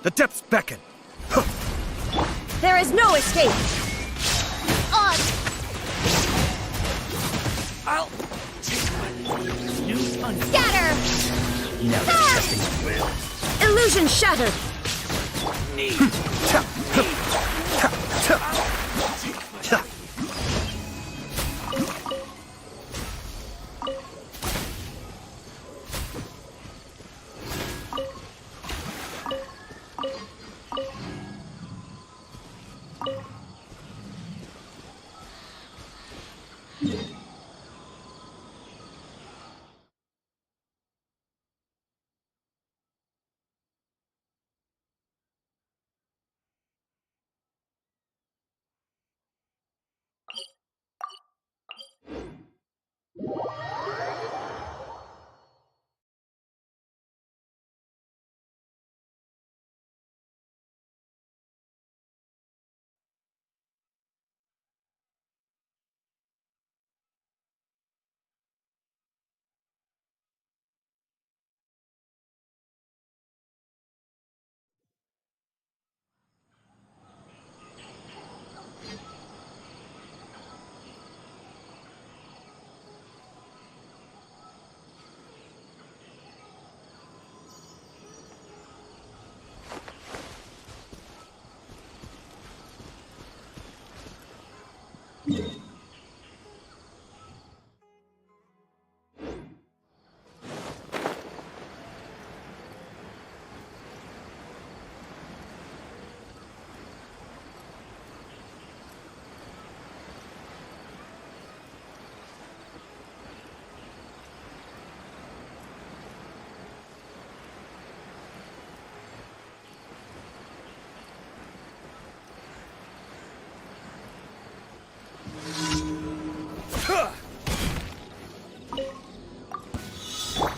The depths beckon. There is no escape. On. I'll take my new thunder. Scatter. Now it's testing my will. Illusion shattered.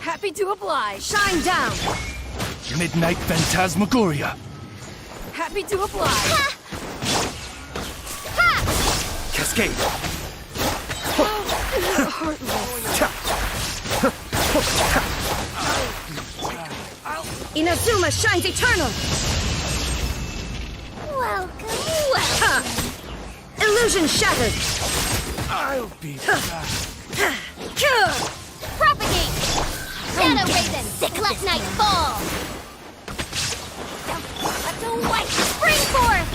Happy to oblige. Shine down. Midnight Phantasmagoria. Happy to oblige. Cascade. Inazuma shines eternal. Welcome. Illusion shattered. I'll be back. Propagate. Shadow Raven. Let night fall. Let the white spring forth.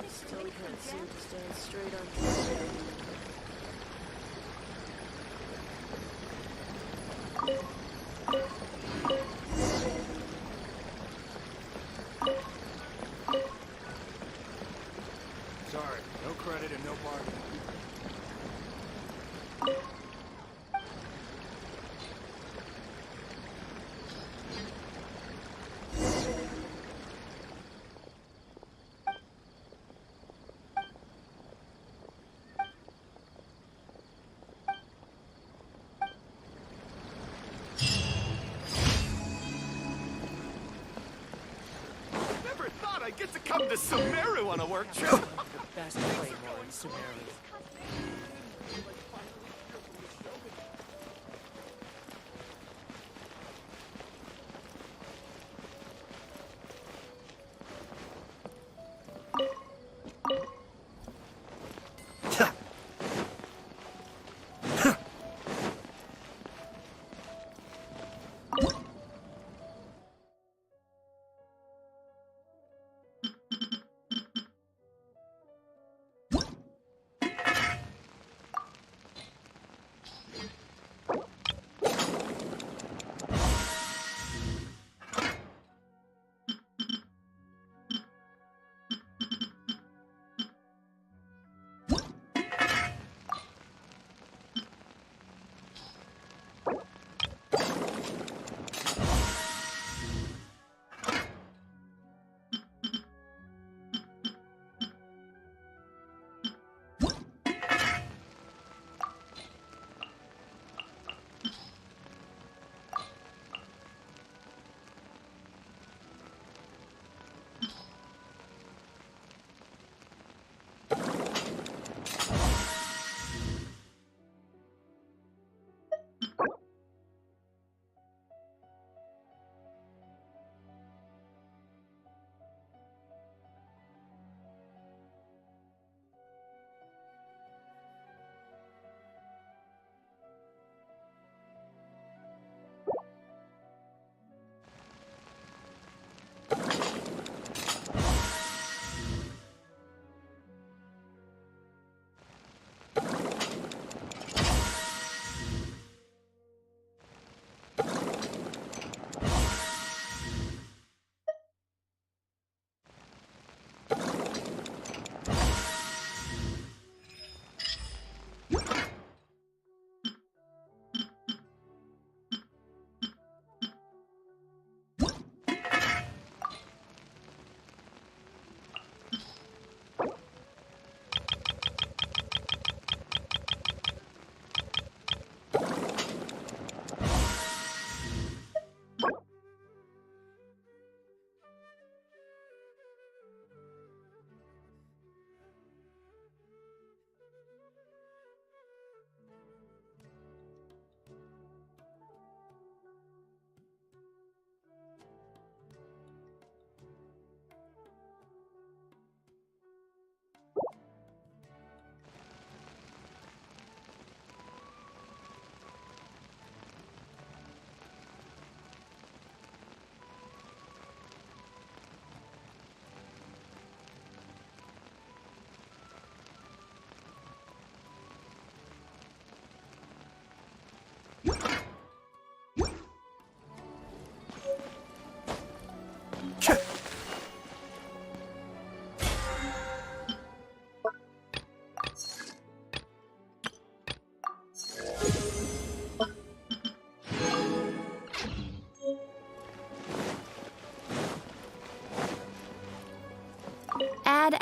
Still can't seem to stand straight on his head. Sorry, no credit and no bargain. Never thought I'd get to come to Sumeru on a work trip. The best claymore in Sumeru.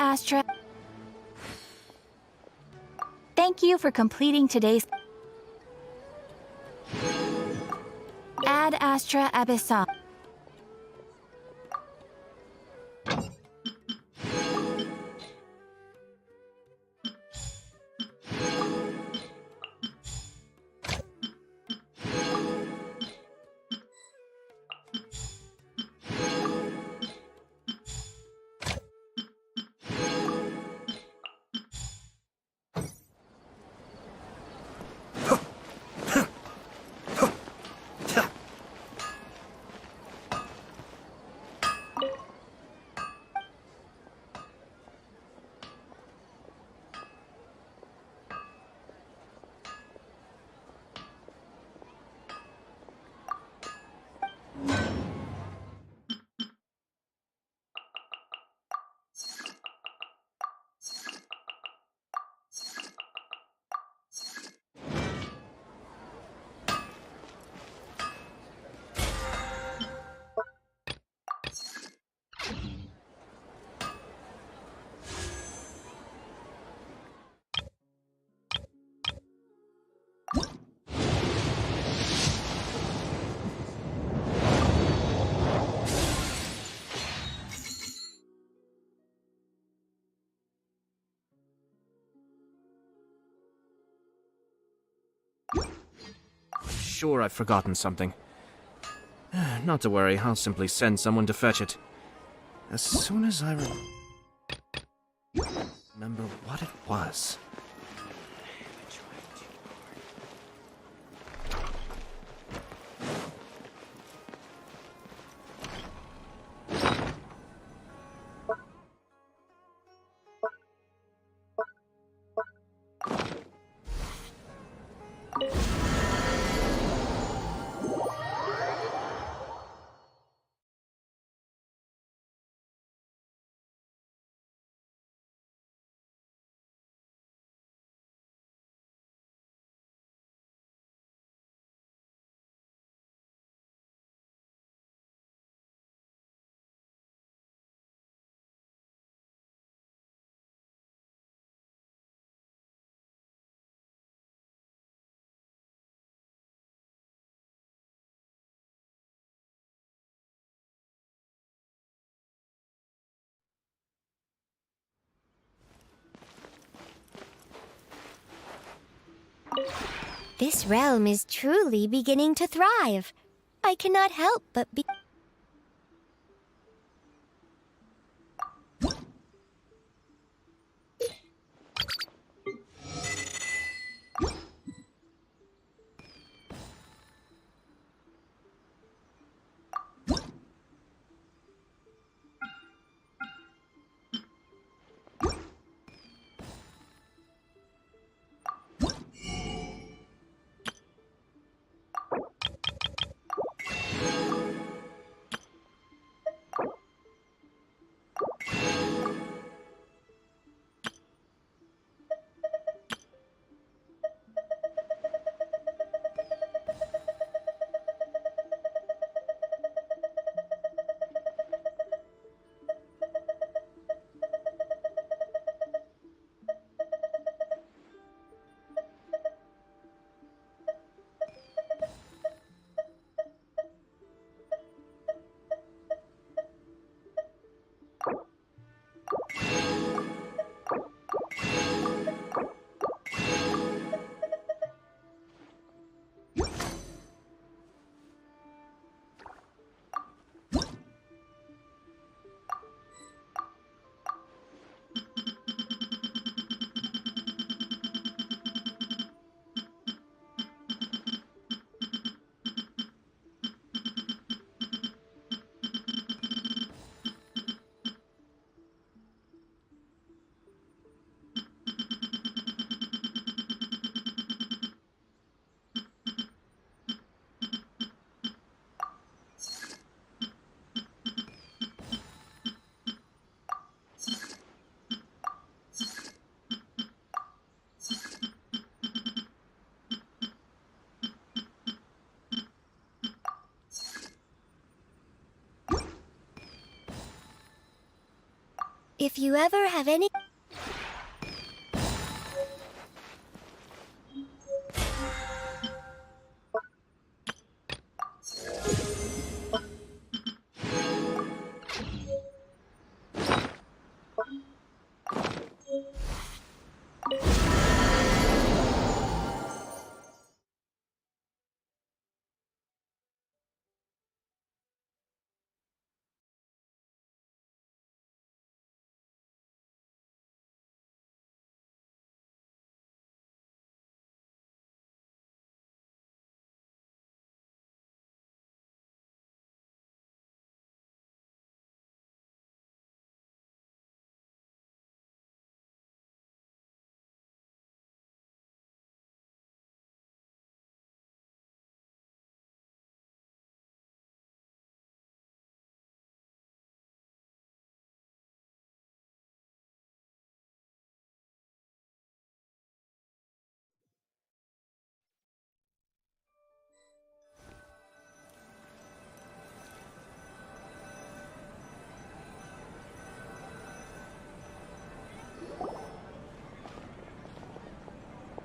Astra. Thank you for completing today's. Ad Astra Abyssal. Sure, I've forgotten something. Not to worry, I'll simply send someone to fetch it. As soon as I remember what it was. This realm is truly beginning to thrive. I cannot help but be... If you ever have any...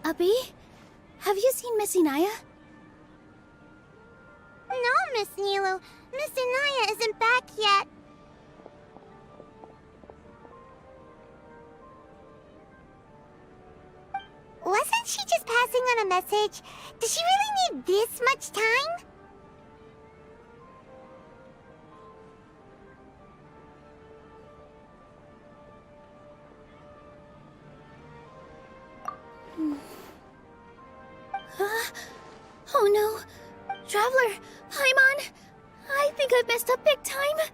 Abby? Have you seen Miss Inaya? No, Miss Nilu. Miss Inaya isn't back yet. Wasn't she just passing on a message? Does she really need this much time? Oh no! Traveler! Paimon! I think I've messed up big time!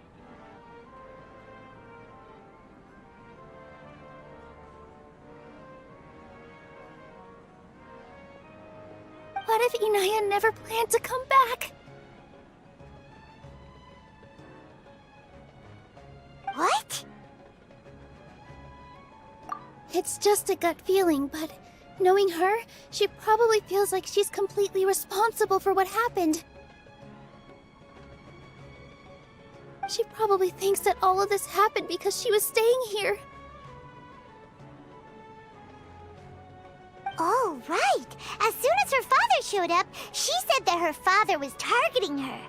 What if Inaya never planned to come back? What? It's just a gut feeling, but knowing her, she probably feels like she's completely responsible for what happened. She probably thinks that all of this happened because she was staying here. Oh, right. As soon as her father showed up, she said that her father was targeting her.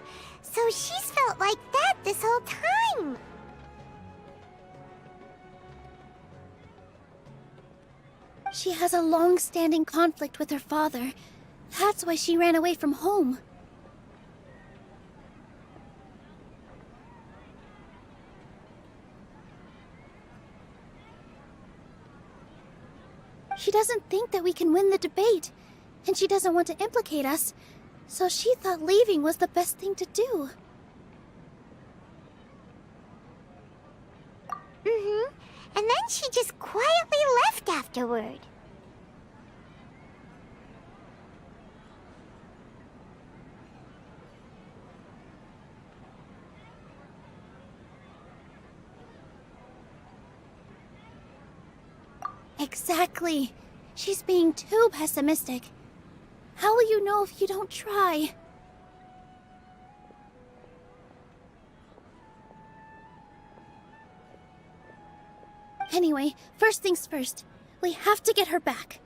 So she's felt like that this whole time. She has a long-standing conflict with her father. That's why she ran away from home. She doesn't think that we can win the debate, and she doesn't want to implicate us, so she thought leaving was the best thing to do. Mm-hmm. And then she just quietly left afterward. Exactly. She's being too pessimistic. How will you know if you don't try? Anyway, first things first. We have to get her back.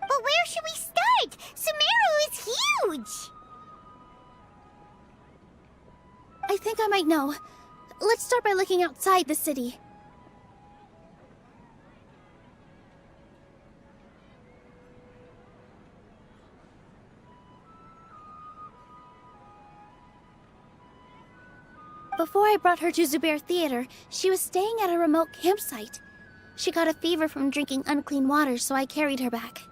But where should we start? Sumeru is huge! I think I might know. Let's start by looking outside the city. Before I brought her to Zubair Theater, she was staying at a remote campsite. She got a fever from drinking unclean water, so I carried her back.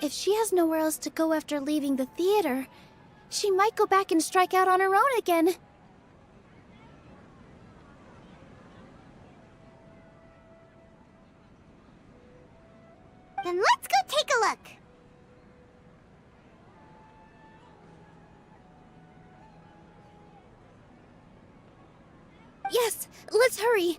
If she has nowhere else to go after leaving the theater, she might go back and strike out on her own again. Then let's go take a look. Let's hurry.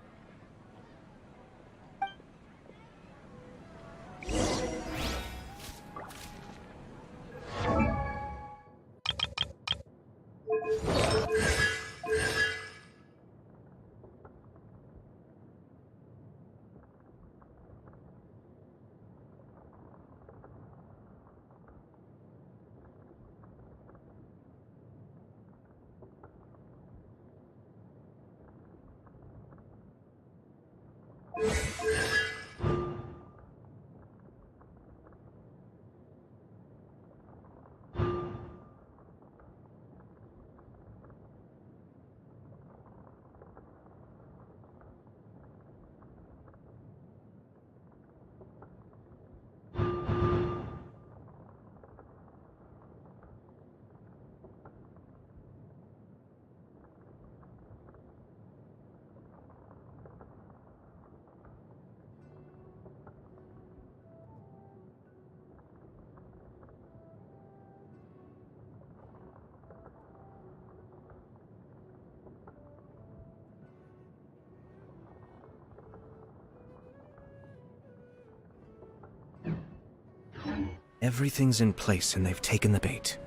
Everything's in place and they've taken the bait.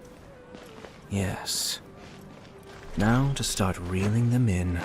Yes. Now to start reeling them in.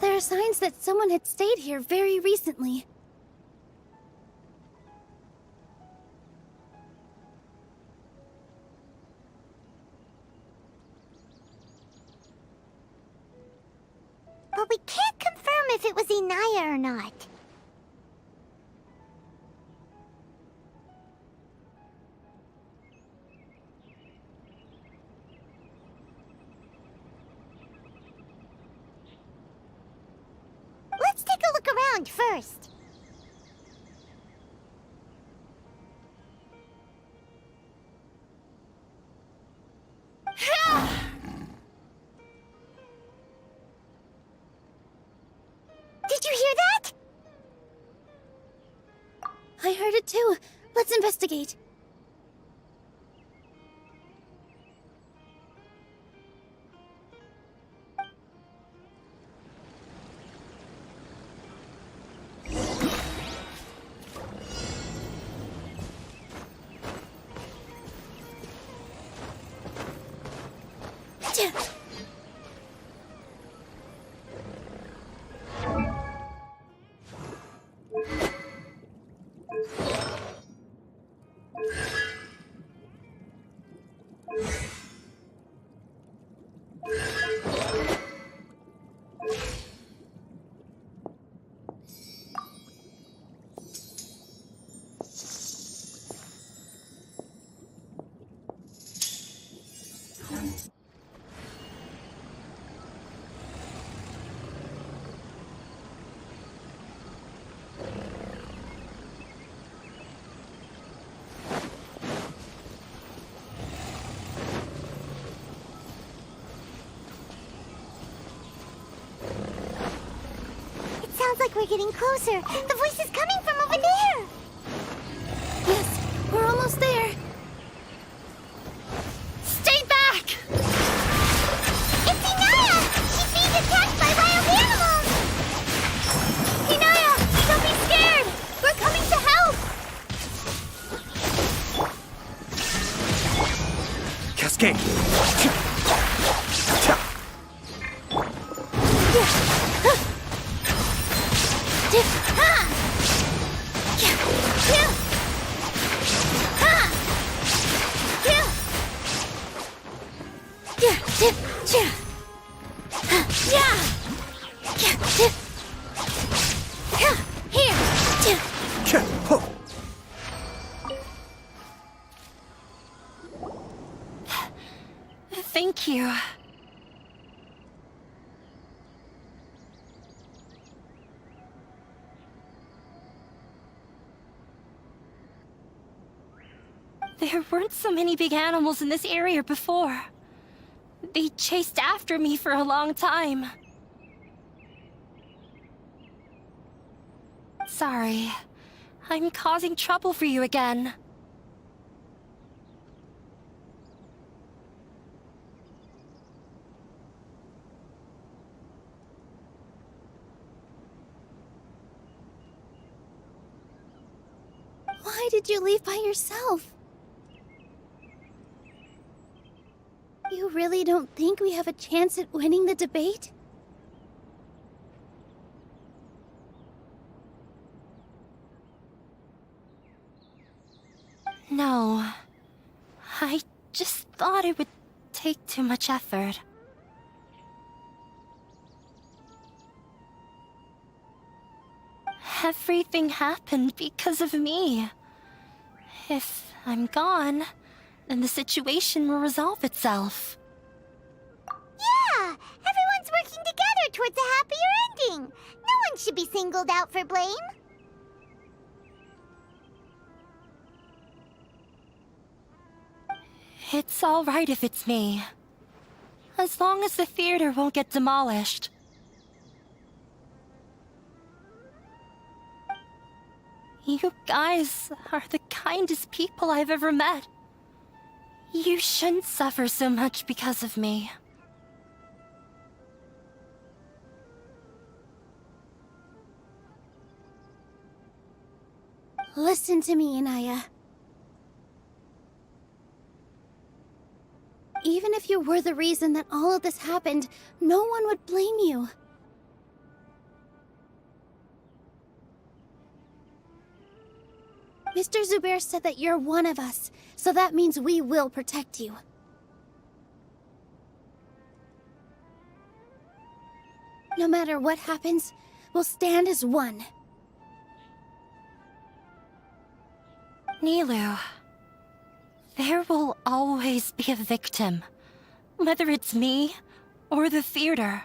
There are signs that someone had stayed here very recently. But we can't confirm if it was Inaya or not. Let's take a look around first. Did you hear that? I heard it too. Let's investigate. Sounds like we're getting closer. The voice is coming from over there. Yes, we're almost there. Stay back! It's Inaya! She's being attacked by wild animals! Inaya, don't be scared! We're coming to help! Cascade! Thank you. There weren't so many big animals in this area before. They chased after me for a long time. Sorry. I'm causing trouble for you again. Why did you leave by yourself? You really don't think we have a chance at winning the debate? No. I just thought it would take too much effort. Everything happened because of me. If I'm gone, then the situation will resolve itself. Yeah! Everyone's working together towards a happier ending. No one should be singled out for blame. It's all right if it's me. As long as the theater won't get demolished. You guys are the kindest people I've ever met. You shouldn't suffer so much because of me. Listen to me, Inaya. Even if you were the reason that all of this happened, no one would blame you. Mr. Zubair said that you're one of us, so that means we will protect you. No matter what happens, we'll stand as one. Nilu, there will always be a victim, whether it's me or the theater.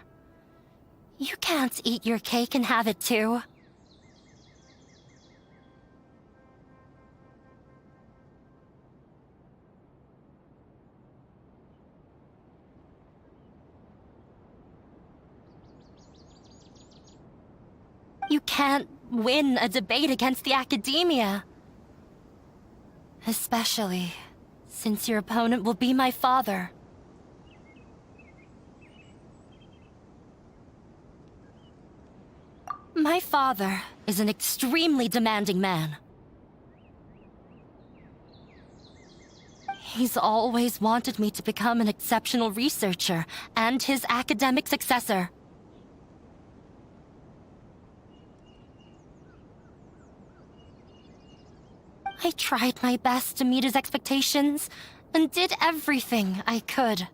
You can't eat your cake and have it too. You can't win a debate against the academia. Especially since your opponent will be my father. My father is an extremely demanding man. He's always wanted me to become an exceptional researcher and his academic successor. I tried my best to meet his expectations and did everything I could.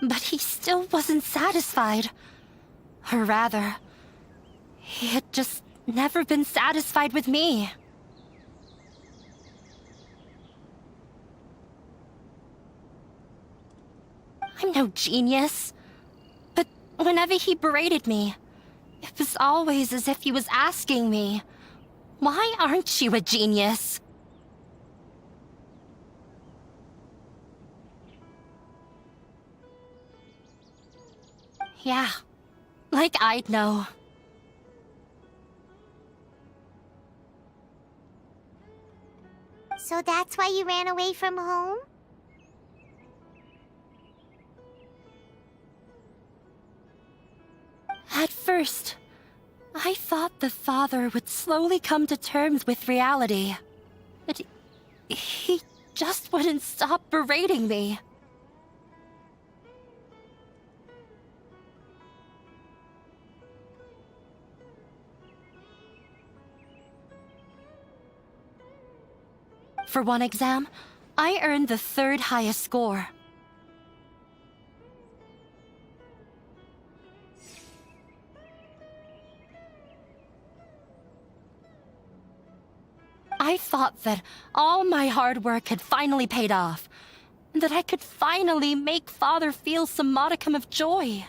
But he still wasn't satisfied. Or rather, he had just never been satisfied with me. I'm no genius. But whenever he berated me, it was always as if he was asking me, "Why aren't you a genius?" Yeah, like I'd know. So that's why you ran away from home? At first, I thought the father would slowly come to terms with reality. But he just wouldn't stop berating me. For one exam, I earned the 3rd highest score. I thought that all my hard work had finally paid off, and that I could finally make Father feel some modicum of joy.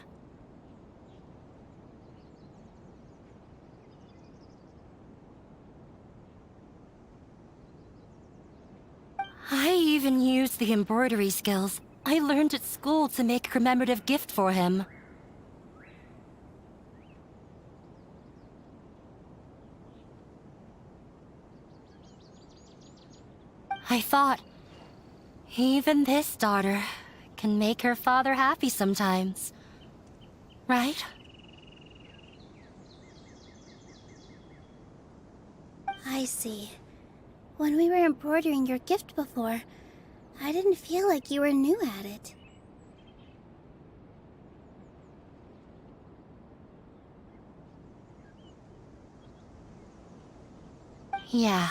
I even used the embroidery skills I learned at school to make a commemorative gift for him. I thought, even this daughter can make her father happy sometimes, right? I see. When we were embroidering your gift before, I didn't feel like you were new at it. Yeah.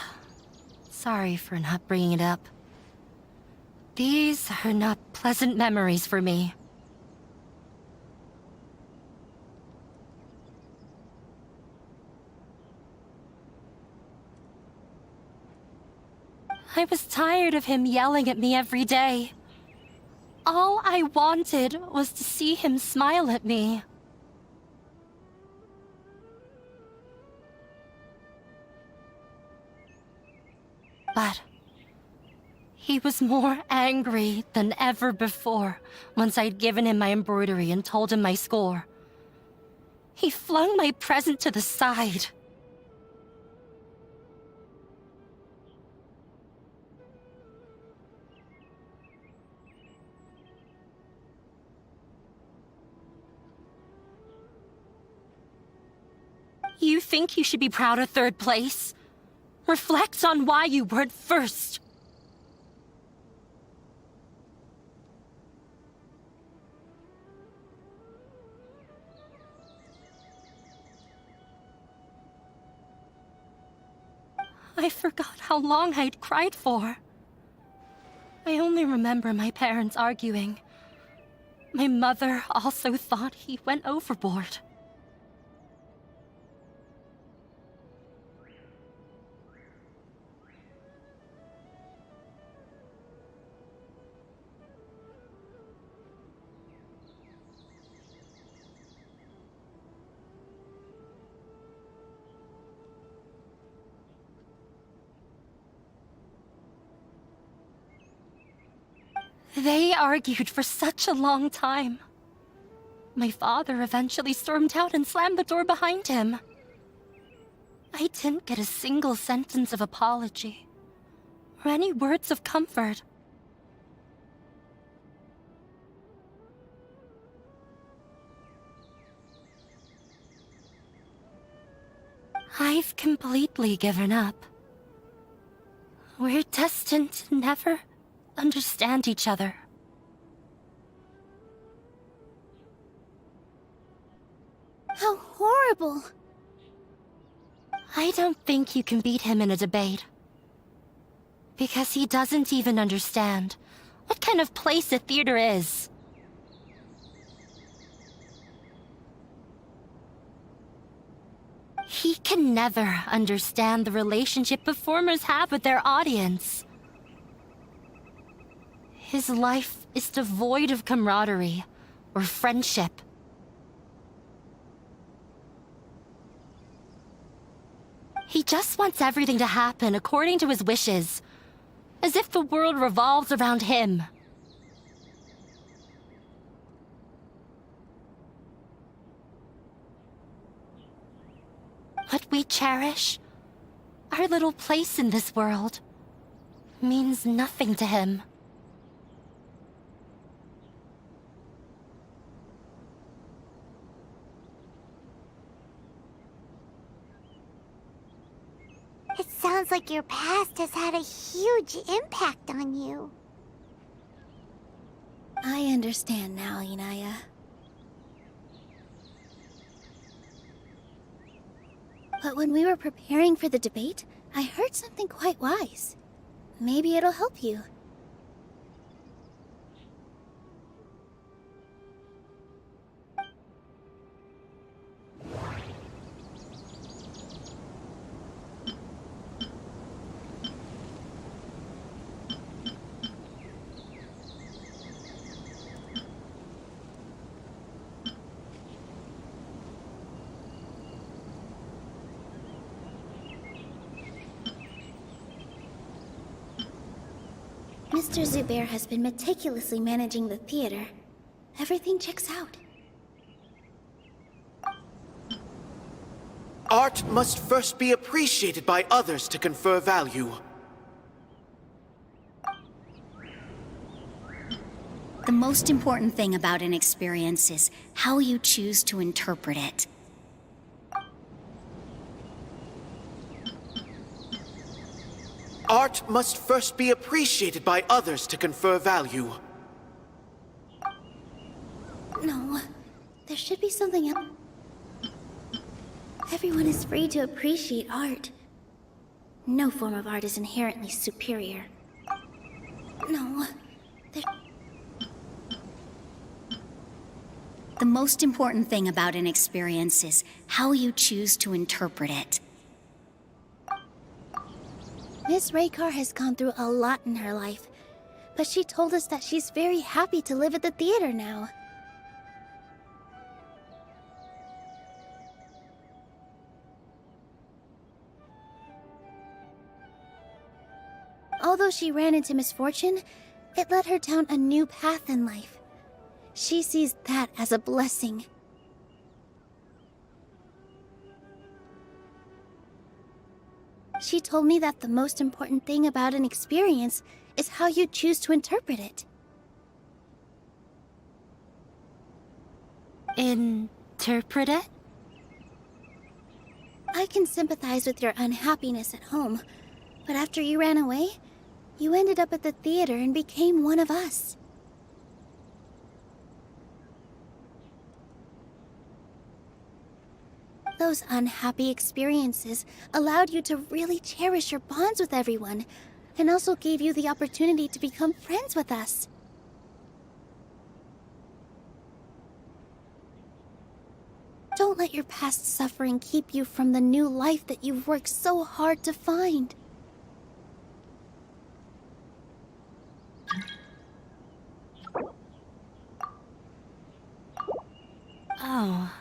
Sorry for not bringing it up. These are not pleasant memories for me. I was tired of him yelling at me every day. All I wanted was to see him smile at me. But he was more angry than ever before once I'd given him my embroidery and told him my score. He flung my present to the side. You think you should be proud of 3rd place? Reflect on why you weren't first. I forgot how long I'd cried for. I only remember my parents arguing. My mother also thought he went overboard. They argued for such a long time. My father eventually stormed out and slammed the door behind him. I didn't get a single sentence of apology or any words of comfort. I've completely given up. We're destined to never understand each other. How horrible! I don't think you can beat him in a debate. Because he doesn't even understand what kind of place a theater is. He can never understand the relationship performers have with their audience. His life is devoid of camaraderie or friendship. He just wants everything to happen according to his wishes, as if the world revolves around him. What we cherish, our little place in this world, means nothing to him. It sounds like your past has had a huge impact on you. I understand now, Inaya. But when we were preparing for the debate, I heard something quite wise. Maybe it'll help you. Mr. Zubair has been meticulously managing the theater. Everything checks out. Art must first be appreciated by others to confer value. The most important thing about an experience is how you choose to interpret it. Art must first be appreciated by others to confer value. No, there should be something else. Everyone is free to appreciate art. No form of art is inherently superior. No, The most important thing about an experience is how you choose to interpret it. Miss Raykar has gone through a lot in her life, but she told us that she's very happy to live at the theater now. Although she ran into misfortune, it led her down a new path in life. She sees that as a blessing. She told me that the most important thing about an experience is how you choose to interpret it. Interpret it? I can sympathize with your unhappiness at home, but after you ran away, you ended up at the theater and became one of us. Those unhappy experiences allowed you to really cherish your bonds with everyone, and also gave you the opportunity to become friends with us. Don't let your past suffering keep you from the new life that you've worked so hard to find. Oh.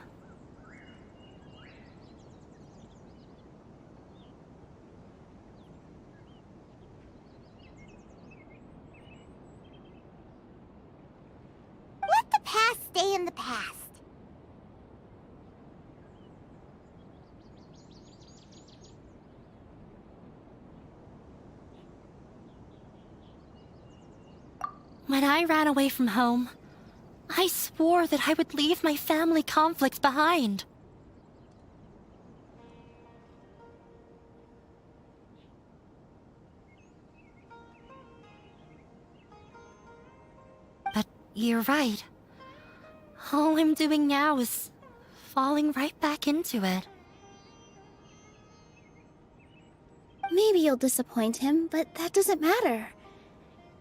Let the past stay in the past. When I ran away from home, I swore that I would leave my family conflicts behind. You're right. All I'm doing now is falling right back into it. Maybe you'll disappoint him, but that doesn't matter.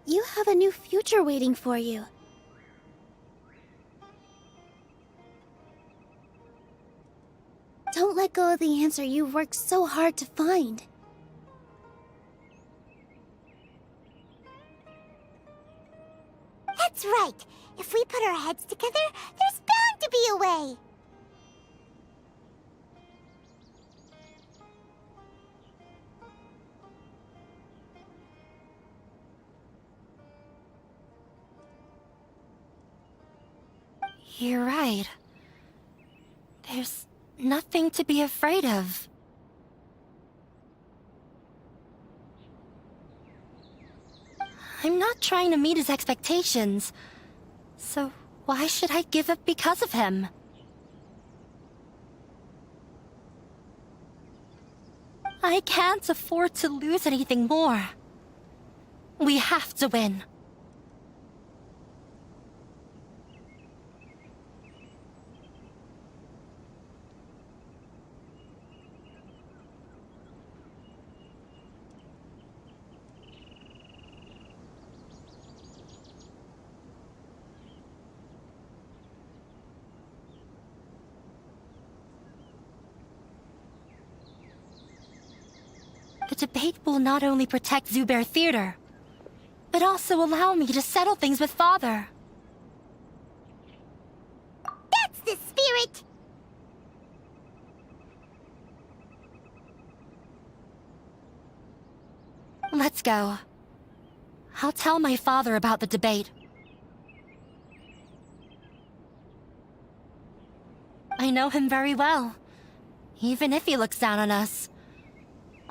You have a new future waiting for you. Don't let go of the answer you've worked so hard to find. That's right. If we put our heads together, there's bound to be a way. You're right. There's nothing to be afraid of. I'm not trying to meet his expectations, so why should I give up because of him? I can't afford to lose anything more. We have to win. The debate will not only protect Zubair Theater, but also allow me to settle things with Father. That's the spirit! Let's go. I'll tell my father about the debate. I know him very well, even if he looks down on us.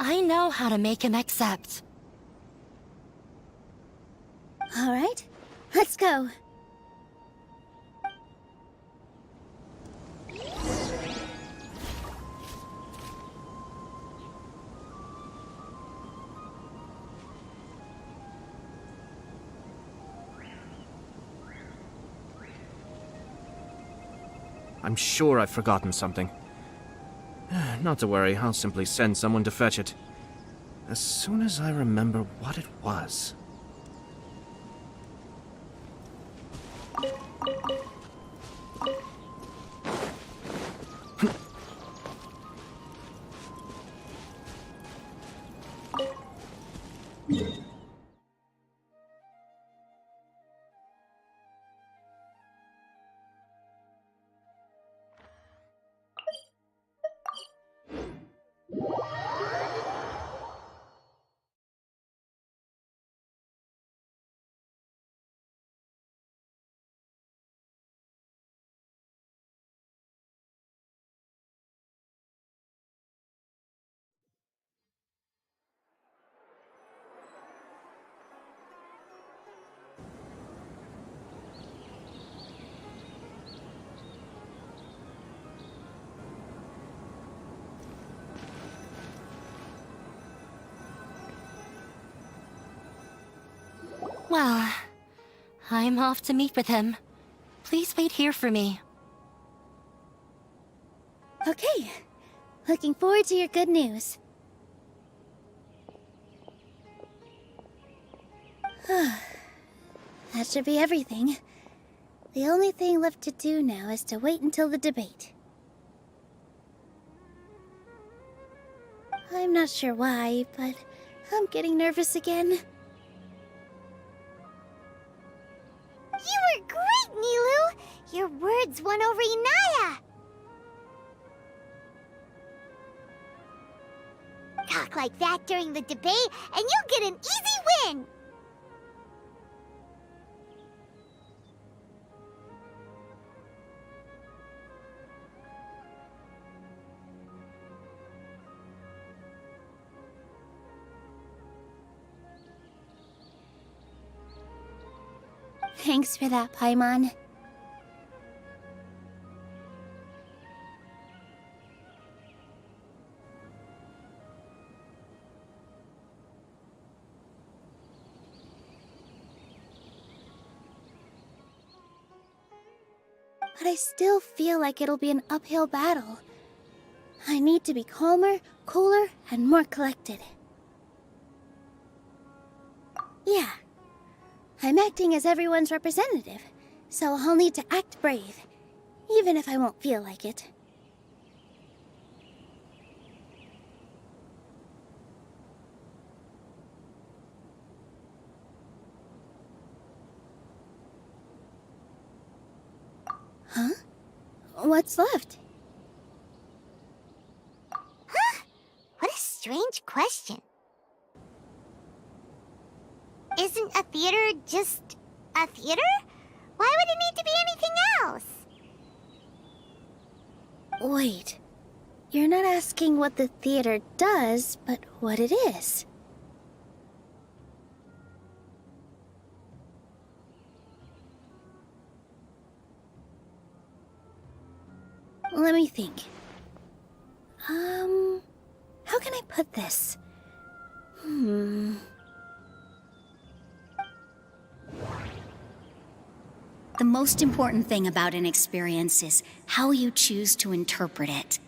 I know how to make him accept. All right, let's go. I'm sure I've forgotten something. Not to worry, I'll simply send someone to fetch it. As soon as I remember what it was. Well, I'm off to meet with him. Please wait here for me. Okay, looking forward to your good news. That should be everything. The only thing left to do now is to wait until the debate. I'm not sure why, but I'm getting nervous again. You were great, Nilu! Your words won over Inaya! Talk like that during the debate, and you'll get an easy win! Thanks for that, Paimon. but I still feel like it'll be an uphill battle. I need to be calmer, cooler, and more collected. Yeah. I'm acting as everyone's representative, so I'll need to act brave, even if I won't feel like it. Huh? What's left? Huh? What a strange question. Isn't a theater just a theater? Why would it need to be anything else? Wait. You're not asking what the theater does, but what it is. Let me think. How can I put this? The most important thing about an experience is how you choose to interpret it.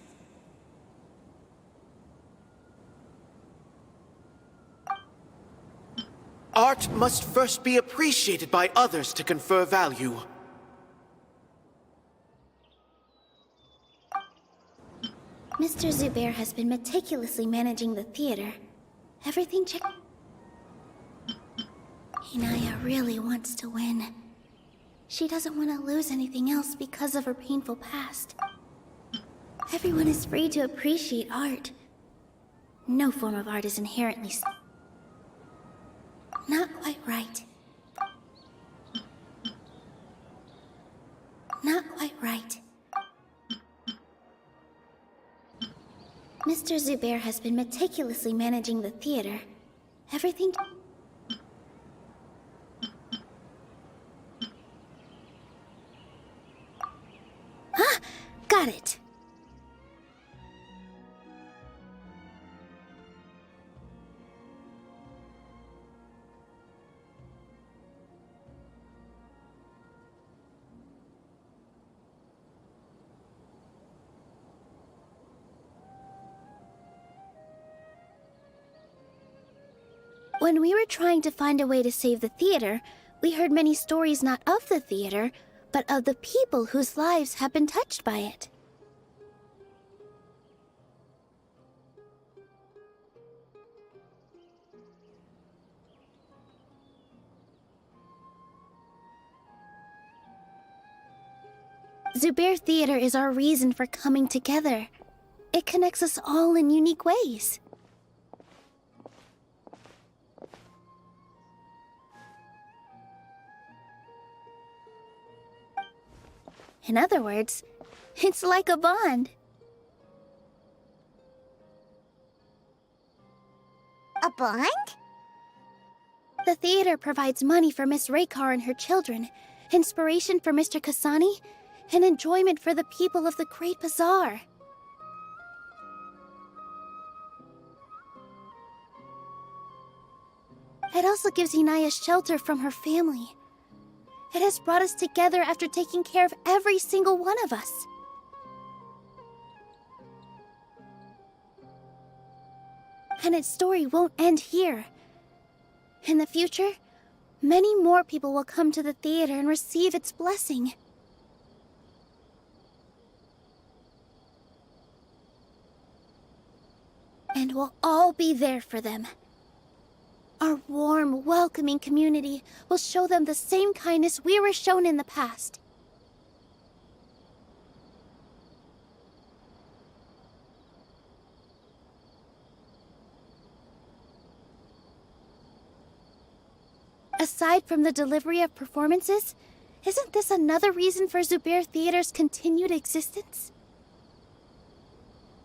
Art must first be appreciated by others to confer value. Mr. Zubair has been meticulously managing the theater. Everything checked. Inaya really wants to win. She doesn't want to lose anything else because of her painful past. Everyone is free to appreciate art. No form of art is inherently not quite right. Not quite right. Mr. Zubair has been meticulously managing the theater. Everything... Ah! Got it! When we were trying to find a way to save the theater, we heard many stories not of the theater, but of the people whose lives have been touched by it. Zubair Theater is our reason for coming together. It connects us all in unique ways. In other words, it's like a bond. A bond? The theater provides money for Miss Raykar and her children, inspiration for Mr. Kasani, and enjoyment for the people of the Great Bazaar. It also gives Inaya shelter from her family. It has brought us together after taking care of every single one of us. And its story won't end here. In the future, many more people will come to the theater and receive its blessing. And we'll all be there for them. Our warm, welcoming community will show them the same kindness we were shown in the past. Aside from the delivery of performances, isn't this another reason for Zubair Theater's continued existence?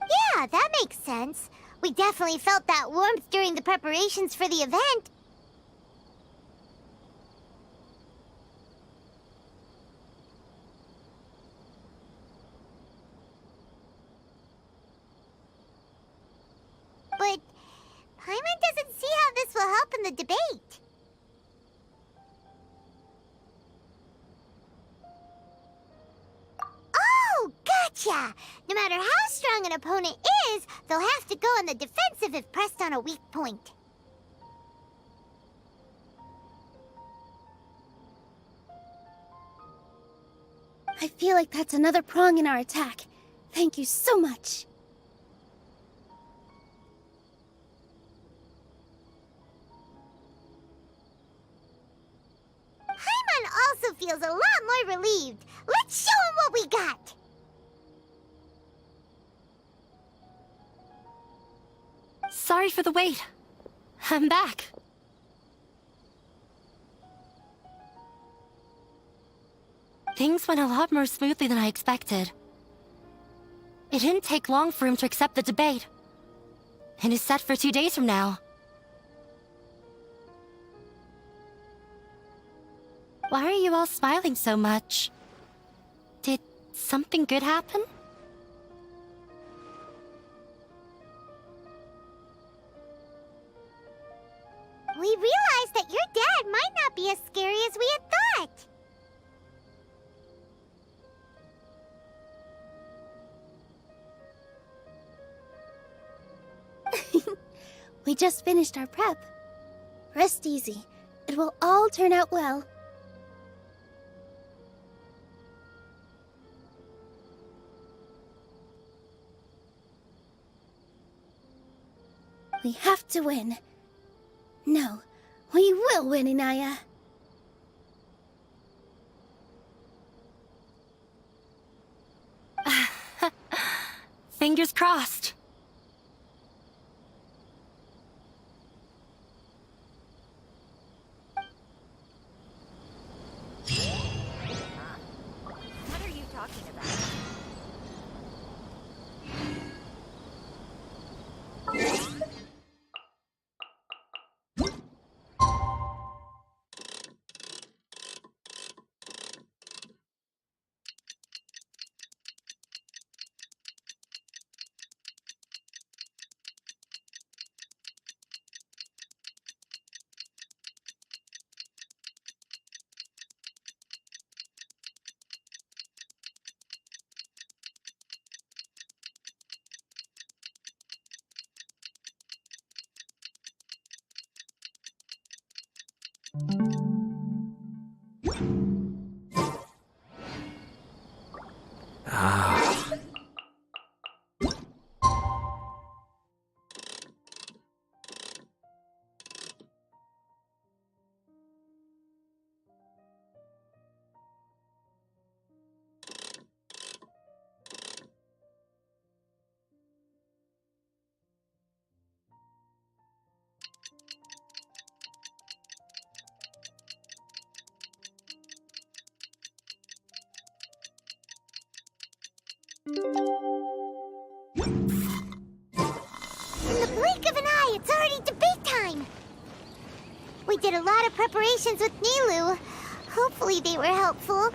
Yeah, that makes sense. We definitely felt that warmth during the preparations for the event. But Paimon doesn't see how this will help in the debate. Gotcha! No matter how strong an opponent is, they'll have to go on the defensive if pressed on a weak point. I feel like that's another prong in our attack. Thank you so much. Paimon also feels a lot more relieved. Let's show him what we got! Sorry for the wait. I'm back. Things went a lot more smoothly than I expected. It didn't take long for him to accept the debate. It is set for 2 days from now. Why are you all smiling so much? Did something good happen? We realized that your dad might not be as scary as we had thought. We just finished our prep. Rest easy. It will all turn out well. We have to win. No, we will win, Inaya. Fingers crossed. What are you talking about? In the blink of an eye, it's already debate time! We did a lot of preparations with Nilu. Hopefully they were helpful.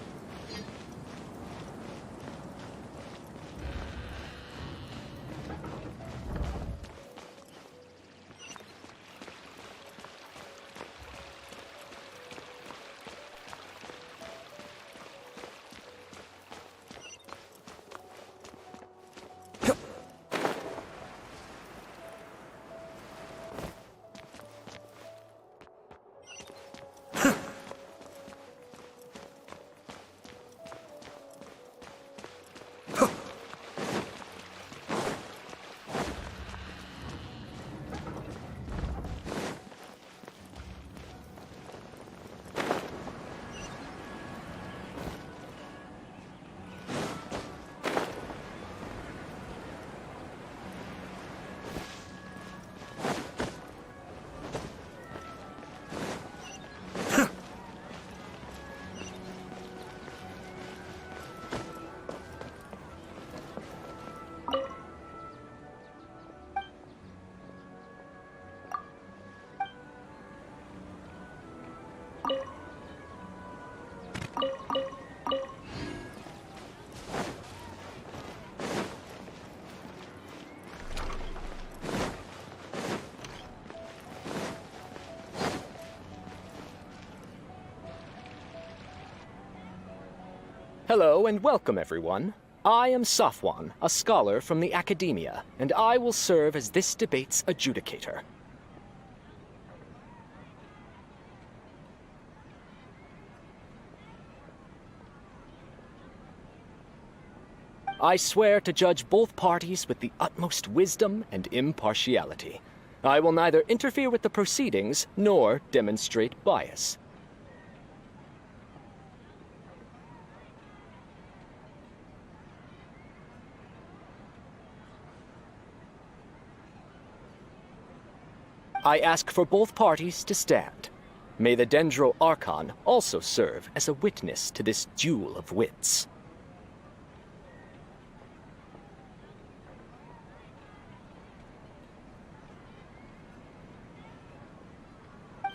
Hello and welcome, everyone. I am Safwan, a scholar from the academia, and I will serve as this debate's adjudicator. I swear to judge both parties with the utmost wisdom and impartiality. I will neither interfere with the proceedings nor demonstrate bias. I ask for both parties to stand. May the Dendro Archon also serve as a witness to this duel of wits.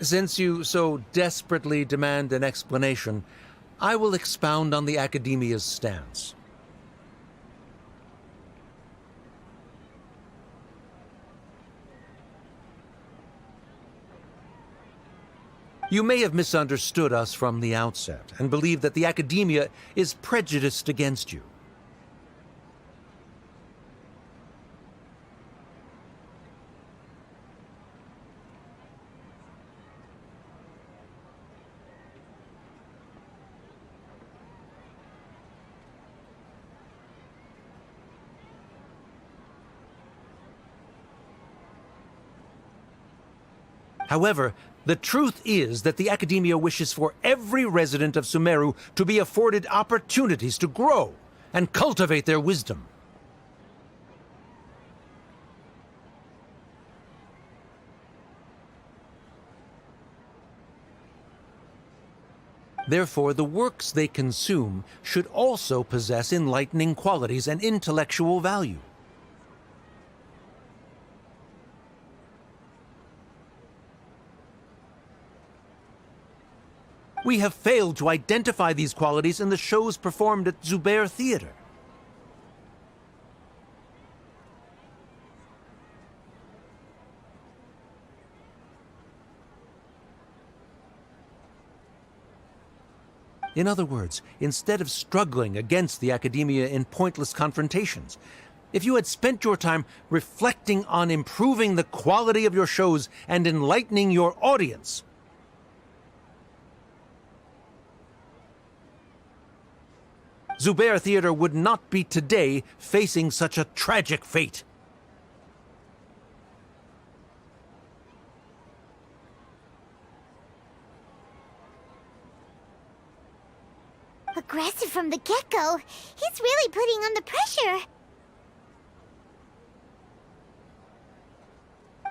Since you so desperately demand an explanation, I will expound on the Academia's stance. You may have misunderstood us from the outset and believe that the Academia is prejudiced against you. However, the truth is that the Academia wishes for every resident of Sumeru to be afforded opportunities to grow and cultivate their wisdom. Therefore, the works they consume should also possess enlightening qualities and intellectual value. We have failed to identify these qualities in the shows performed at Zubair Theater. In other words, instead of struggling against the Academia in pointless confrontations, if you had spent your time reflecting on improving the quality of your shows and enlightening your audience, Zubair Theater would not be today facing such a tragic fate. Aggressive from the get-go. He's really putting on the pressure.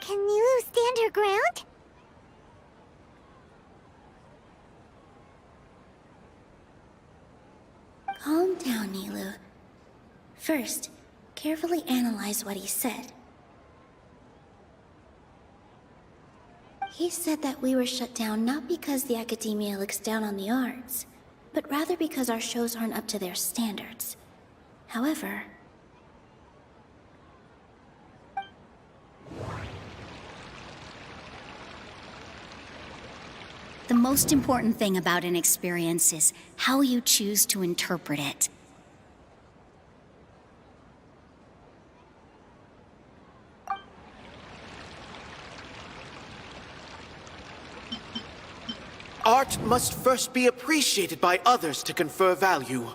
Can Nilu stand her ground? Calm down, Nilu. First, carefully analyze what he said. He said that we were shut down not because the Academia looks down on the arts, but rather because our shows aren't up to their standards. However, the most important thing about an experience is how you choose to interpret it. Art must first be appreciated by others to confer value.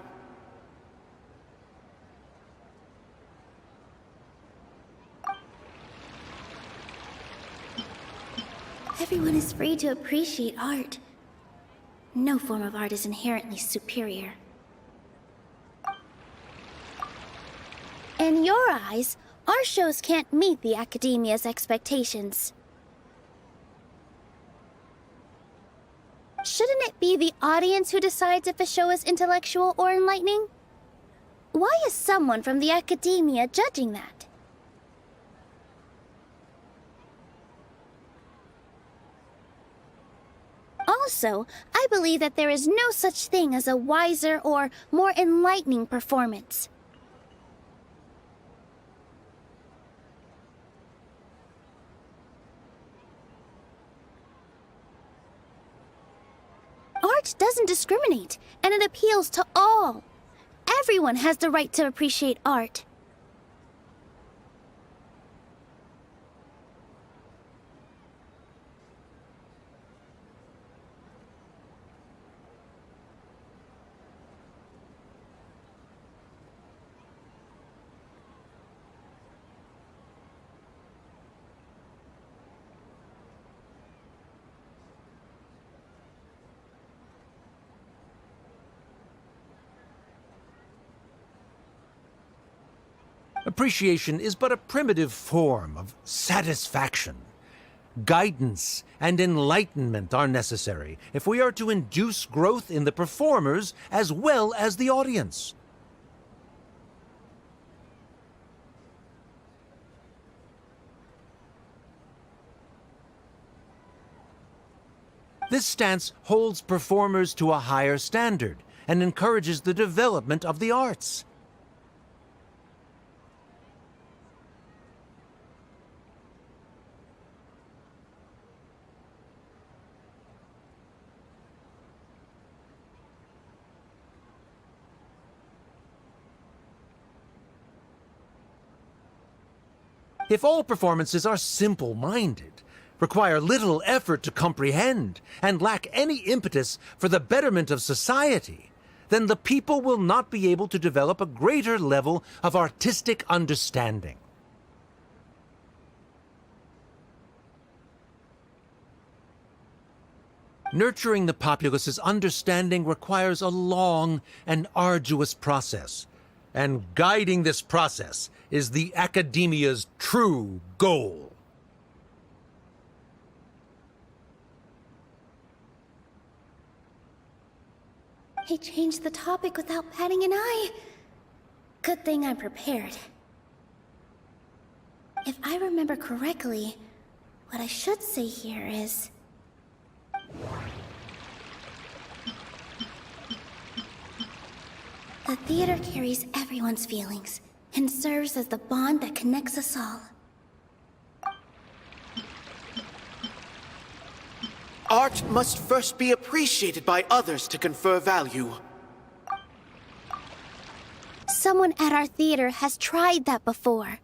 everyone is free to appreciate art. No form of art is inherently superior. In your eyes, our shows can't meet the Academia's expectations. Shouldn't it be the audience who decides if a show is intellectual or enlightening? Why is someone from the Academia judging that? Also, I believe that there is no such thing as a wiser or more enlightening performance. Art doesn't discriminate, and it appeals to all. Everyone has the right to appreciate art. Appreciation is but a primitive form of satisfaction. Guidance and enlightenment are necessary if we are to induce growth in the performers as well as the audience. This stance holds performers to a higher standard and encourages the development of the arts. If all performances are simple-minded, require little effort to comprehend, and lack any impetus for the betterment of society, then the people will not be able to develop a greater level of artistic understanding. Nurturing the populace's understanding requires a long and arduous process, and guiding this process is the academia's true goal. He changed the topic without batting an eye. Good thing I'm prepared. If I remember correctly, what I should say here is... The theater carries everyone's feelings and serves as the bond that connects us all. Art must first be appreciated by others to confer value. Someone at our theater has tried that before.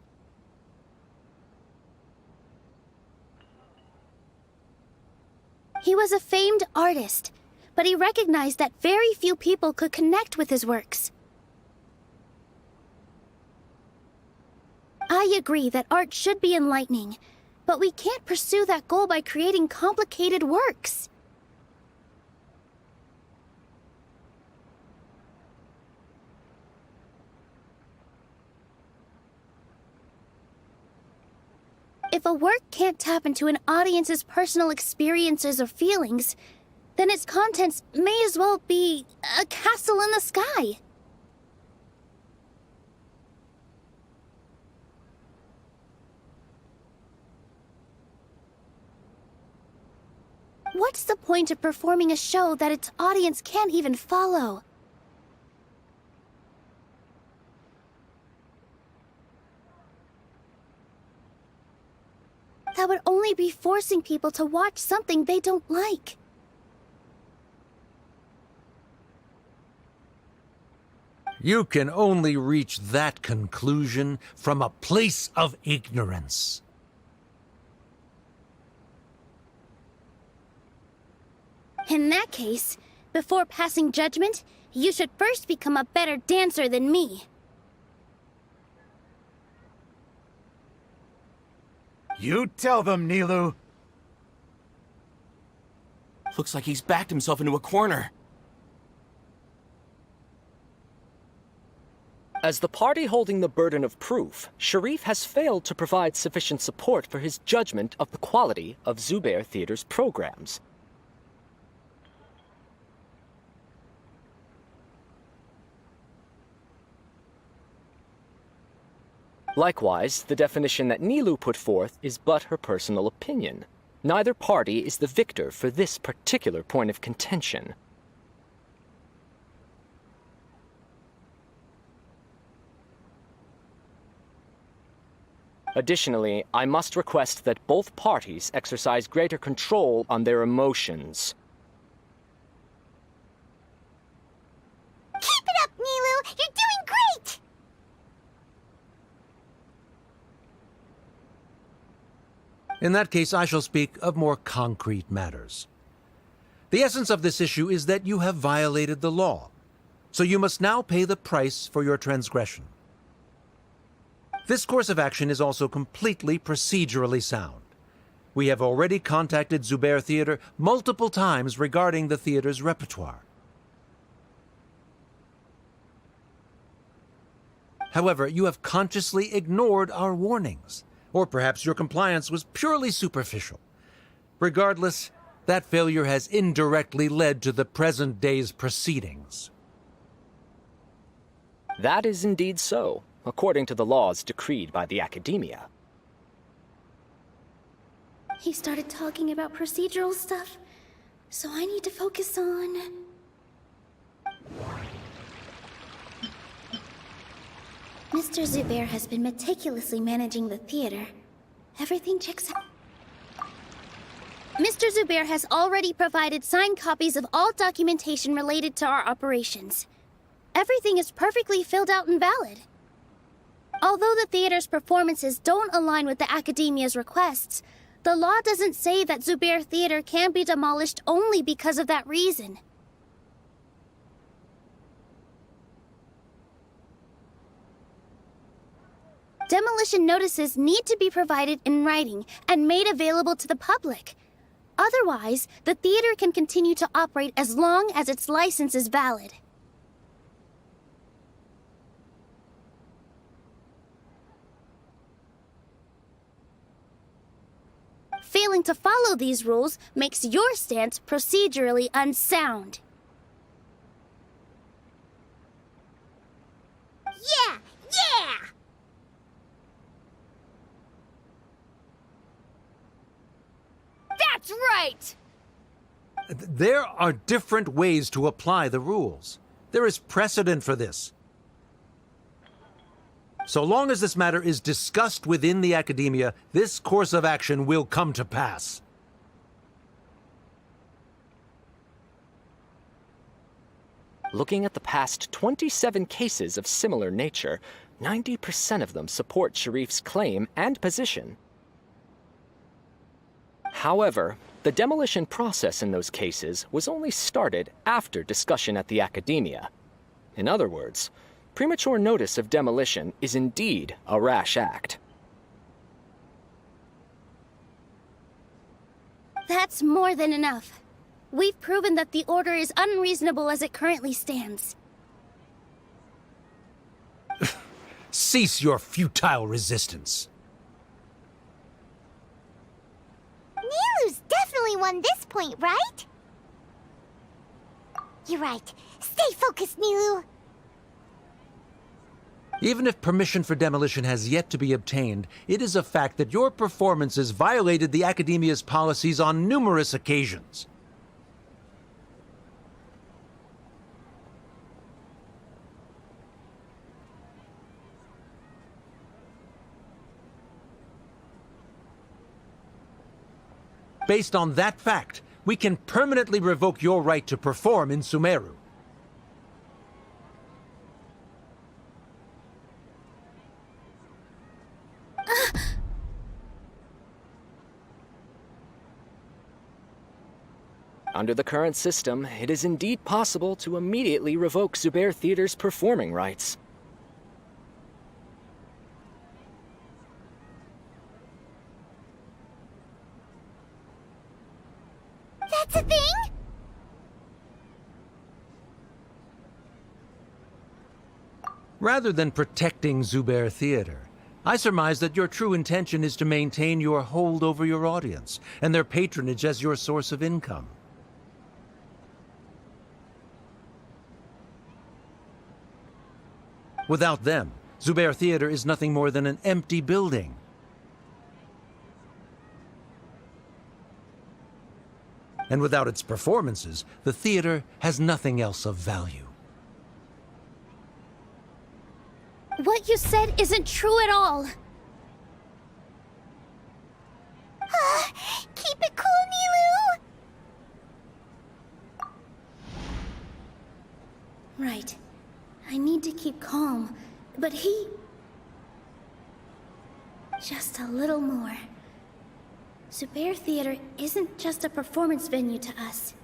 He was a famed artist, but he recognized that very few people could connect with his works. I agree that art should be enlightening, but we can't pursue that goal by creating complicated works. If a work can't tap into an audience's personal experiences or feelings, then its contents may as well be a castle in the sky. What's the point of performing a show that its audience can't even follow? That would only be forcing people to watch something they don't like. You can only reach that conclusion from a place of ignorance. In that case, before passing judgment, you should first become a better dancer than me. You tell them, Nilou. Looks like he's backed himself into a corner. As the party holding the burden of proof, Sharif has failed to provide sufficient support for his judgment of the quality of Zubair Theater's programs. Likewise, the definition that Nilou put forth is but her personal opinion. Neither party is the victor for this particular point of contention. Additionally, I must request that both parties exercise greater control on their emotions. Keep it up, Nilou! You're doing In that case, I shall speak of more concrete matters. The essence of this issue is that you have violated the law, so you must now pay the price for your transgression. This course of action is also completely procedurally sound. We have already contacted Zubair Theater multiple times regarding the theater's repertoire. However, you have consciously ignored our warnings, or perhaps your compliance was purely superficial. Regardless, that failure has indirectly led to the present day's proceedings. That is indeed so, according to the laws decreed by the Academia. He started talking about procedural stuff, so I need to focus on... Mr. Zubair has been meticulously managing the theater. Everything checks out. Mr. Zubair has already provided signed copies of all documentation related to our operations. Everything is perfectly filled out and valid. Although the theater's performances don't align with the Academia's requests, the law doesn't say that Zubair Theater can be demolished only because of that reason. Demolition notices need to be provided in writing and made available to the public. Otherwise, the theater can continue to operate as long as its license is valid. Failing to follow these rules makes your stance procedurally unsound. Yeah! Yeah! That's right! There are different ways to apply the rules. There is precedent for this. So long as this matter is discussed within the Academia, this course of action will come to pass. Looking at the past 27 cases of similar nature, 90% of them support Sharif's claim and position. However, the demolition process in those cases was only started after discussion at the Academia. In other words, premature notice of demolition is indeed a rash act. That's more than enough. We've proven that the order is unreasonable as it currently stands. Cease your futile resistance. Nilu's definitely won this point, right? You're right. Stay focused, Nilu. Even if permission for demolition has yet to be obtained, it is a fact that your performances violated the Academia's policies on numerous occasions. Based on that fact, we can permanently revoke your right to perform in Sumeru. Under the current system, it is indeed possible to immediately revoke Zubair Theater's performing rights. That's a thing? Rather than protecting Zubair Theater, I surmise that your true intention is to maintain your hold over your audience and their patronage as your source of income. Without them, Zubair Theater is nothing more than an empty building. And without its performances, the theater has nothing else of value. What you said isn't true at all. Keep it cool, Nilu! Right. I need to keep calm, but he... Just a little more. Zubair Theater isn't just a performance venue to us.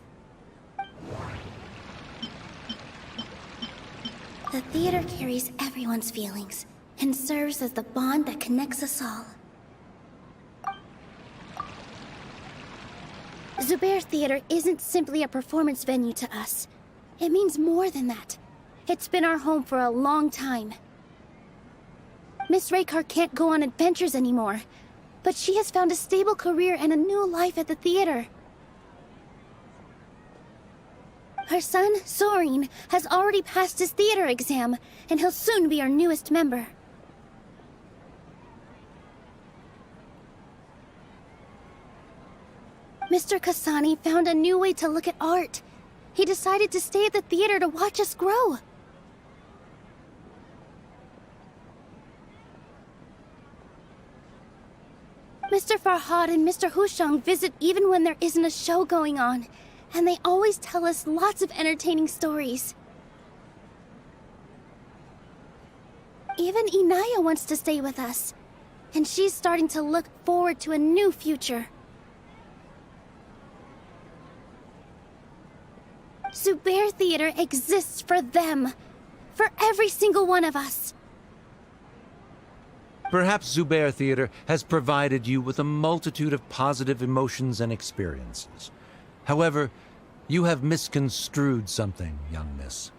The theater carries everyone's feelings and serves as the bond that connects us all. Zubair Theater isn't simply a performance venue to us. It means more than that. It's been our home for a long time. Miss Raykar can't go on adventures anymore, but she has found a stable career and a new life at the theater. Her son, Soren, has already passed his theater exam, and he'll soon be our newest member. Mr. Kasani found a new way to look at art. He decided to stay at the theater to watch us grow. Mr. Farhad and Mr. Hushang visit even when there isn't a show going on, and they always tell us lots of entertaining stories. Even Inaya wants to stay with us, and she's starting to look forward to a new future. Zubair Theater exists for them, for every single one of us. Perhaps Zubair Theater has provided you with a multitude of positive emotions and experiences. However, you have misconstrued something, young miss.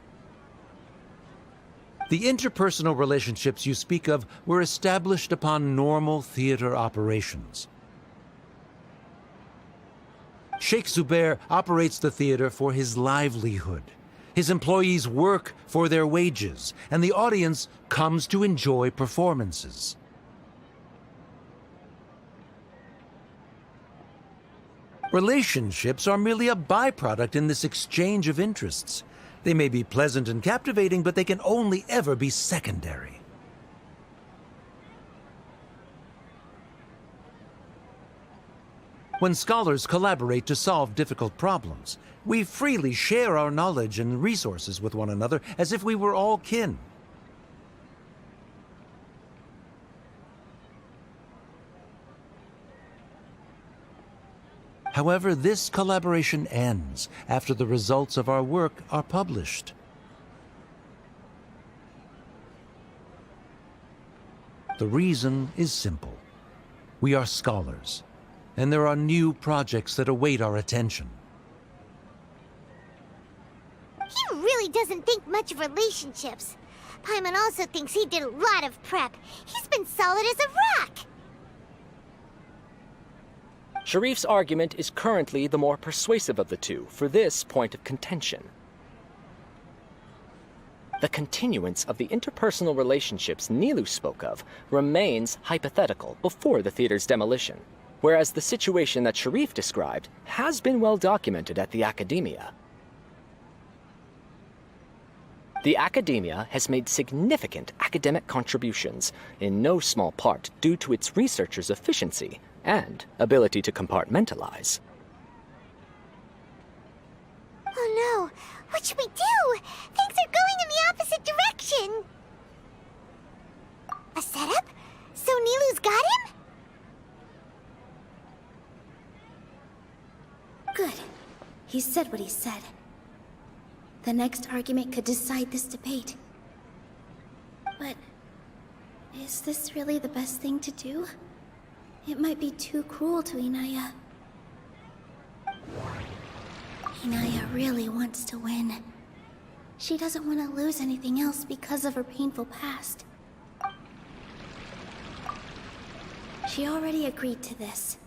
The interpersonal relationships you speak of were established upon normal theater operations. Sheikh Zubair operates the theater for his livelihood. His employees work for their wages, and the audience comes to enjoy performances. Relationships are merely a byproduct in this exchange of interests. They may be pleasant and captivating, but they can only ever be secondary. When scholars collaborate to solve difficult problems, we freely share our knowledge and resources with one another as if we were all kin. However, this collaboration ends after the results of our work are published. The reason is simple. We are scholars, and there are new projects that await our attention. He really doesn't think much of relationships. Paimon also thinks he did a lot of prep. He's been solid as a rock. Sharif's argument is currently the more persuasive of the two for this point of contention. The continuance of the interpersonal relationships Nilu spoke of remains hypothetical before the theater's demolition, whereas the situation that Sharif described has been well documented at the academia. The academia has made significant academic contributions, in no small part due to its researchers' efficiency and ability to compartmentalize. Oh no! What should we do? Things are going in the opposite direction! A setup? So Nilu's got him? Good. He said what he said. The next argument could decide this debate. But is this really the best thing to do? It might be too cruel to Inaya. Inaya really wants to win. She doesn't want to lose anything else because of her painful past. She already agreed to this.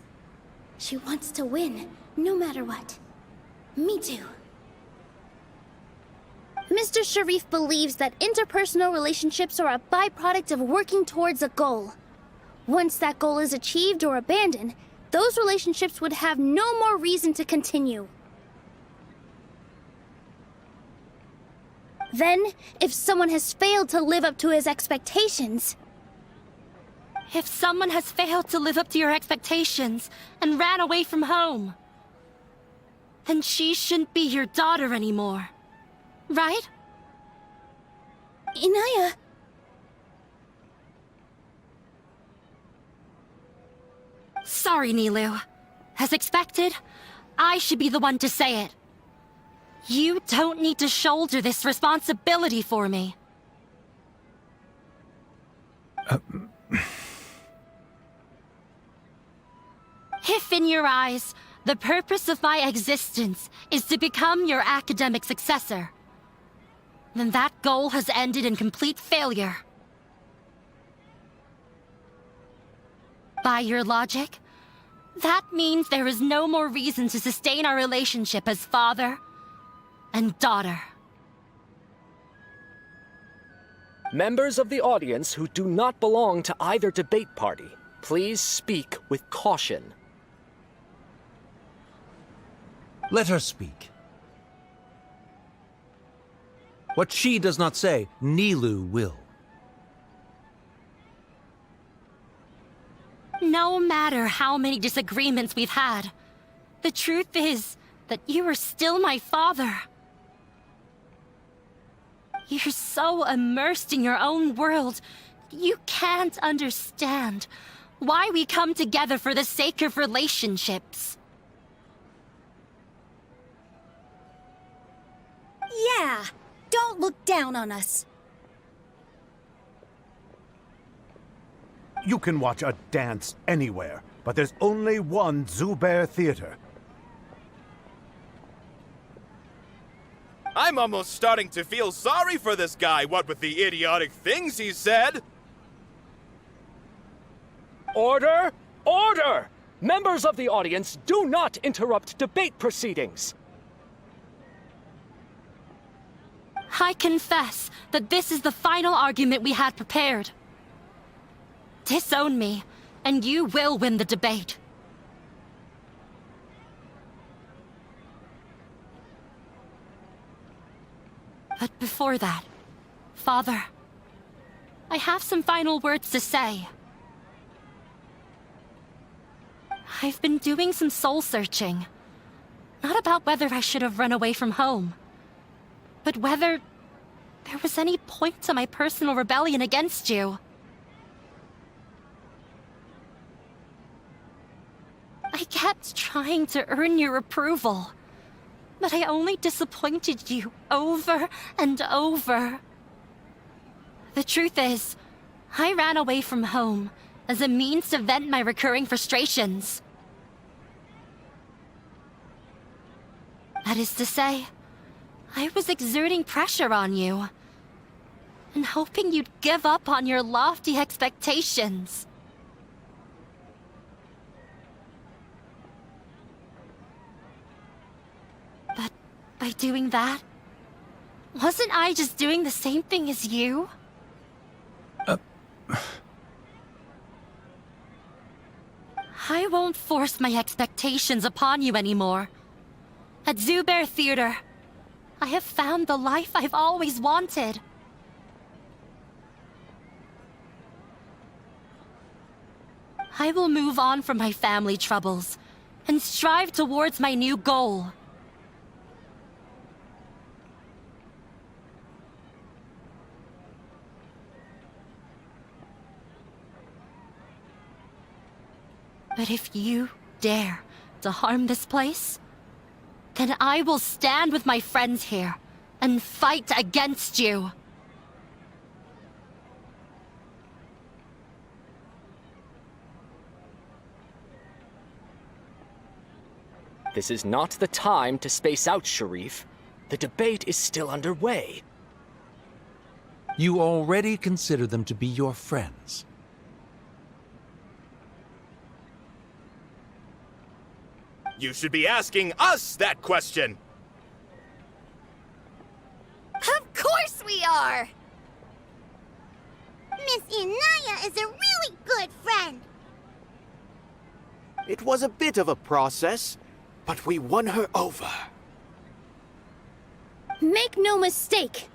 She wants to win, no matter what. Me too. Mr. Sharif believes that interpersonal relationships are a byproduct of working towards a goal. Once that goal is achieved or abandoned, those relationships would have no more reason to continue. Then, if someone has failed to live up to his expectations... If someone has failed to live up to your expectations and ran away from home, then she shouldn't be your daughter anymore. Right? Inaya... Sorry, Nilu. As expected, I should be the one to say it. You don't need to shoulder this responsibility for me. If in your eyes, the purpose of my existence is to become your academic successor, then that goal has ended in complete failure. By your logic, that means there is no more reason to sustain our relationship as father and daughter. Members of the audience who do not belong to either debate party, please speak with caution. Let her speak. What she does not say, Nilou will. No matter how many disagreements we've had, the truth is that you are still my father. You're so immersed in your own world, you can't understand why we come together for the sake of relationships. Yeah, don't look down on us. You can watch a dance anywhere, but there's only one Zubair Theater. I'm almost starting to feel sorry for this guy, what with the idiotic things he said. Order! Order! Members of the audience, do not interrupt debate proceedings. I confess that this is the final argument we had prepared. Disown me, and you will win the debate. But before that, Father, I have some final words to say. I've been doing some soul-searching. Not about whether I should have run away from home, but whether there was any point to my personal rebellion against you. I kept trying to earn your approval, but I only disappointed you over and over. The truth is, I ran away from home as a means to vent my recurring frustrations. That is to say, I was exerting pressure on you, and hoping you'd give up on your lofty expectations. But by doing that, wasn't I just doing the same thing as you? I won't force my expectations upon you anymore. At Zubair Theater, I have found the life I've always wanted. I will move on from my family troubles and strive towards my new goal. But if you dare to harm this place, then I will stand with my friends here and fight against you. This is not the time to space out, Sharif. The debate is still underway. You already consider them to be your friends. You should be asking us that question. Of course we are! Miss Inaya is a really good friend. It was a bit of a process, but we won her over. Make no mistake.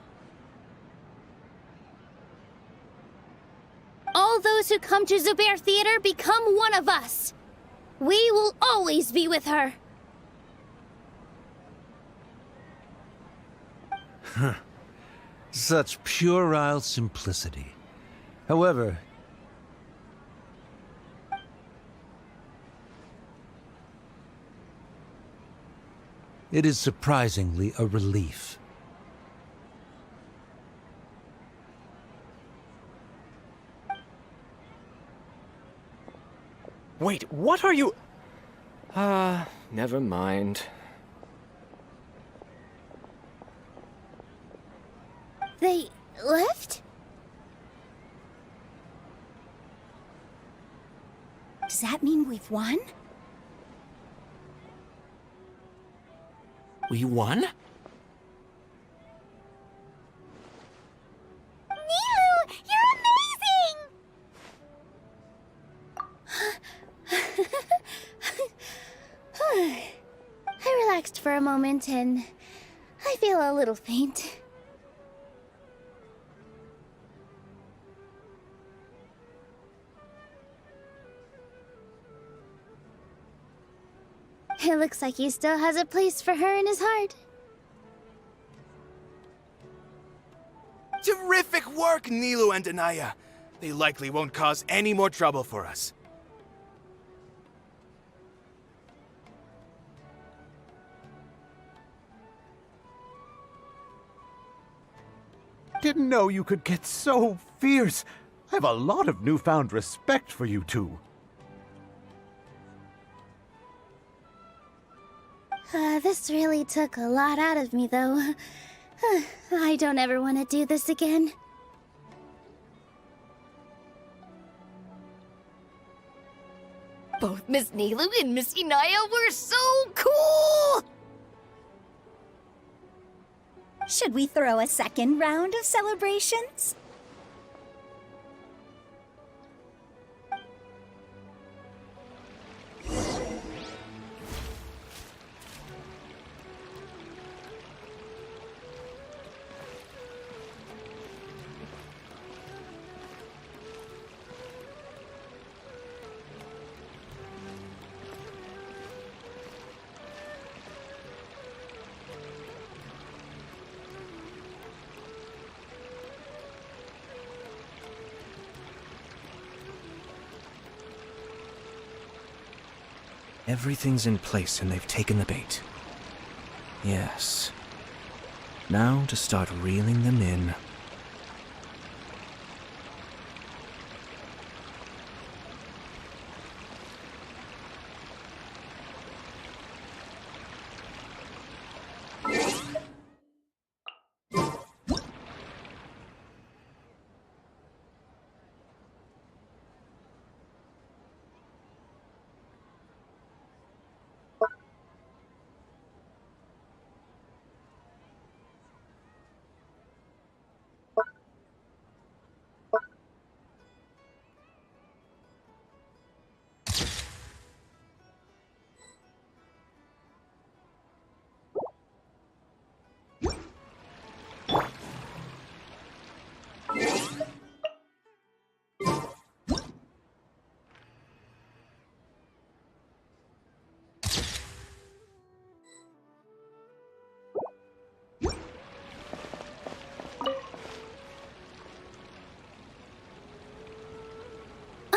All those who come to Zubair Theater become one of us. We will always be with her. Such puerile simplicity. it is surprisingly a relief. Wait, what are you... never mind. They left? Does that mean we've won? We won? Nilu, you're amazing! I relaxed for a moment and I feel a little faint. It looks like he still has a place for her in his heart. Terrific work, Nilu and Anaya. They likely won't cause any more trouble for us. Didn't know you could get so fierce. I have a lot of newfound respect for you two. This really took a lot out of me, though. I don't ever want to do this again. Both Miss Nilu and Miss Inaya were so cool! Should we throw a second round of celebrations? Everything's in place and they've taken the bait. Yes. Now to start reeling them in.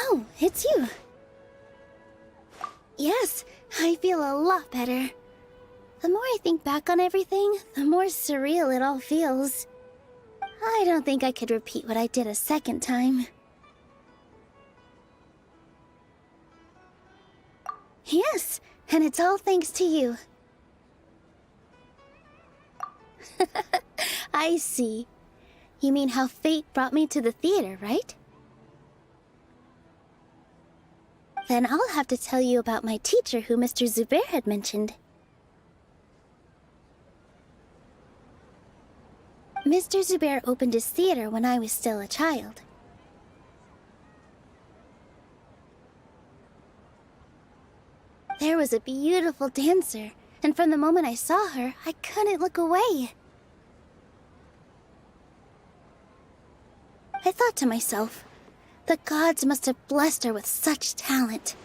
Oh, it's you. Yes, I feel a lot better. The more I think back on everything, the more surreal it all feels. I don't think I could repeat what I did a second time. Yes, and it's all thanks to you. I see. You mean how fate brought me to the theater, right? Then I'll have to tell you about my teacher who Mr. Zubair had mentioned. Mr. Zubair opened his theater when I was still a child. There was a beautiful dancer, and from the moment I saw her, I couldn't look away. I thought to myself, the gods must have blessed her with such talent.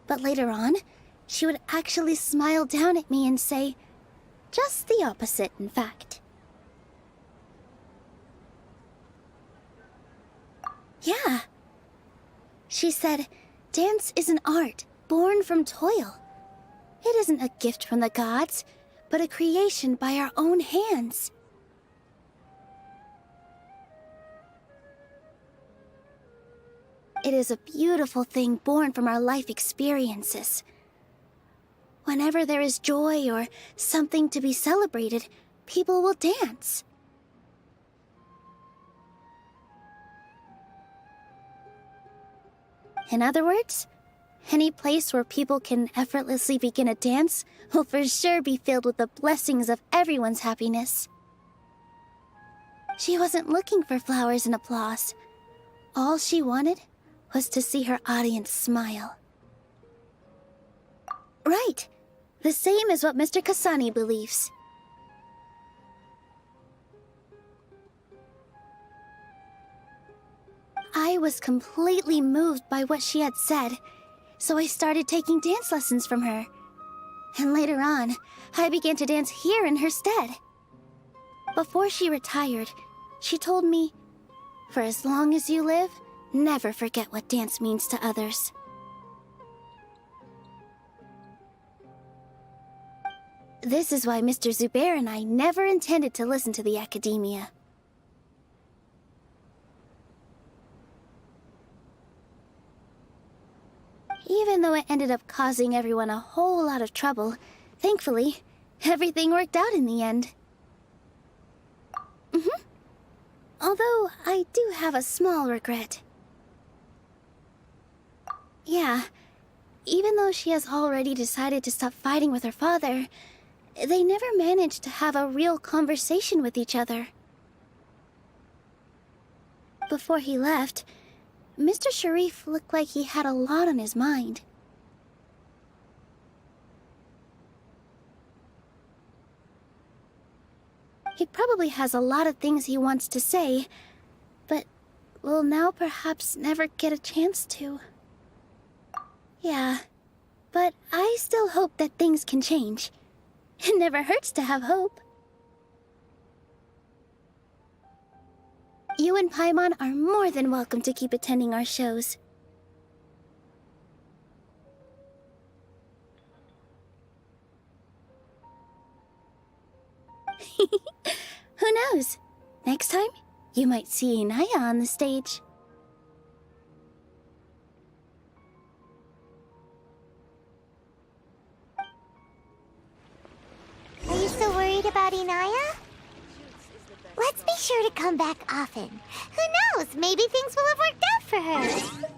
But later on, she would actually smile down at me and say, just the opposite, in fact. Yeah. She said, dance is an art born from toil. It isn't a gift from the gods, but a creation by our own hands. It is a beautiful thing born from our life experiences. Whenever there is joy or something to be celebrated, people will dance. In other words, any place where people can effortlessly begin a dance will for sure be filled with the blessings of everyone's happiness. She wasn't looking for flowers and applause. All she wanted was to see her audience smile. Right. The same as what Mr. Kasani believes. I was completely moved by what she had said, so I started taking dance lessons from her. And later on, I began to dance here in her stead. Before she retired, she told me, "For as long as you live, never forget what dance means to others." This is why Mr. Zubair and I never intended to listen to the academia. Even though it ended up causing everyone a whole lot of trouble, thankfully, everything worked out in the end. Although, I do have a small regret. Yeah, even though she has already decided to stop fighting with her father, they never managed to have a real conversation with each other. Before he left, Mr. Sharif looked like he had a lot on his mind. He probably has a lot of things he wants to say, but will now perhaps never get a chance to. Yeah, but I still hope that things can change. It never hurts to have hope. You and Paimon are more than welcome to keep attending our shows. Who knows? Next time, you might see Inaya on the stage. Are you still worried about Inaya? Let's be sure to come back often. Who knows? Maybe things will have worked out for her.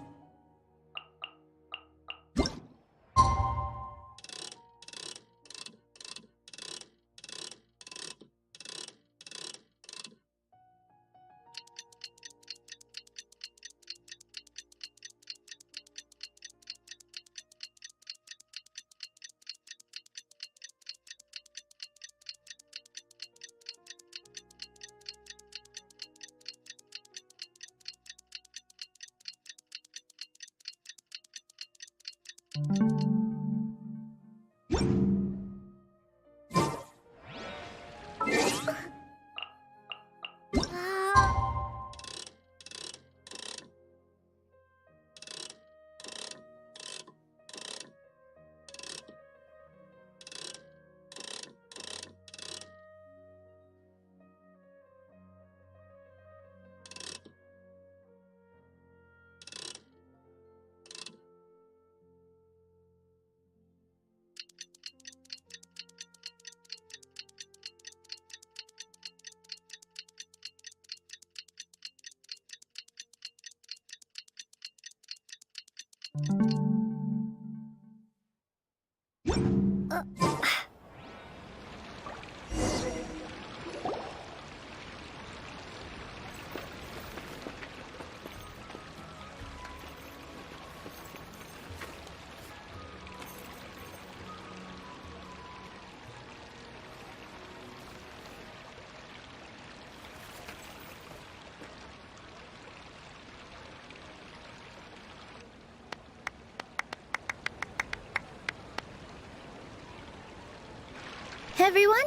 Everyone,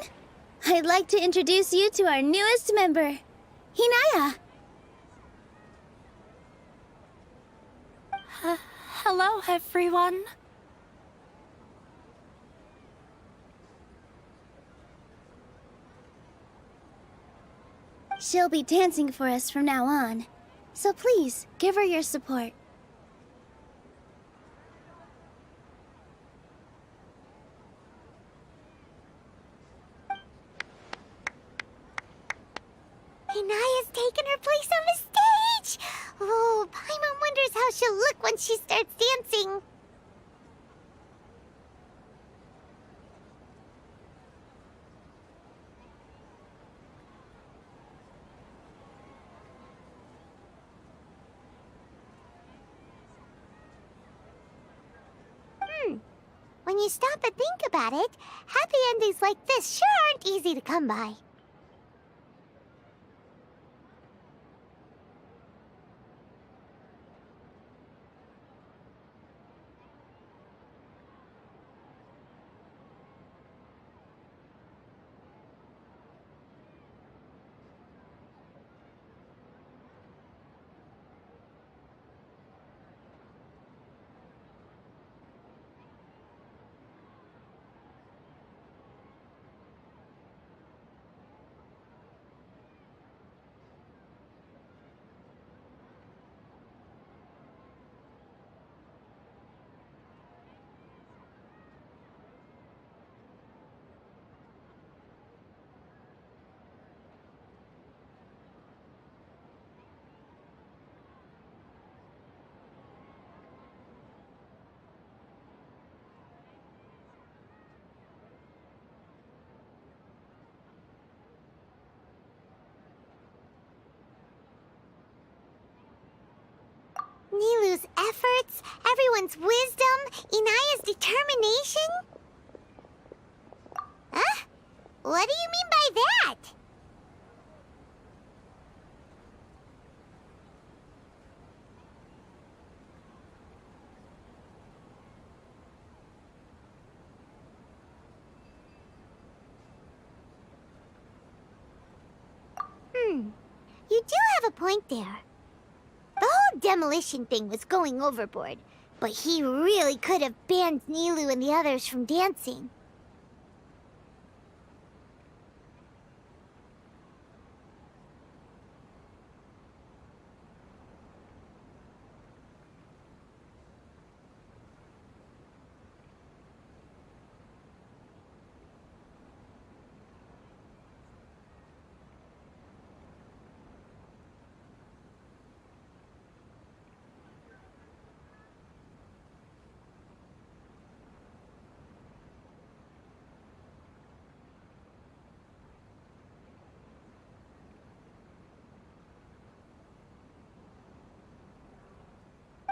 I'd like to introduce you to our newest member, Hinaya. Hello, everyone. She'll be dancing for us from now on. So please, give her your support. Inaya's taken her place on the stage! Oh, Paimon wonders how she'll look when she starts dancing. When you stop and think about it, happy endings like this sure aren't easy to come by. Nilou's efforts, everyone's wisdom, Inaya's determination? Huh? What do you mean by that? You do have a point there. The whole demolition thing was going overboard, but he really could have banned Nilou and the others from dancing.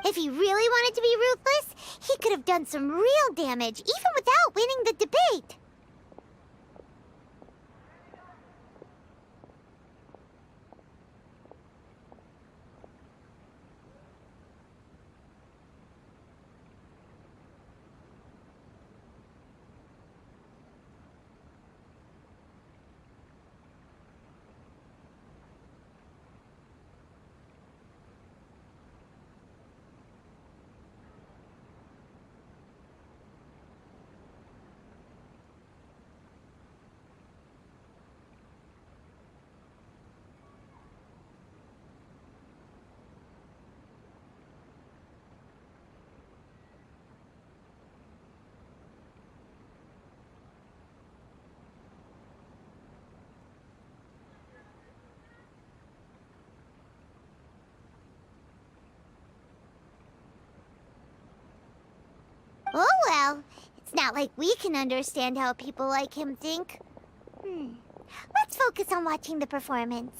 If he really wanted to be ruthless, he could have done some real damage, even without winning the debate. Oh well, it's not like we can understand how people like him think. Let's focus on watching the performance.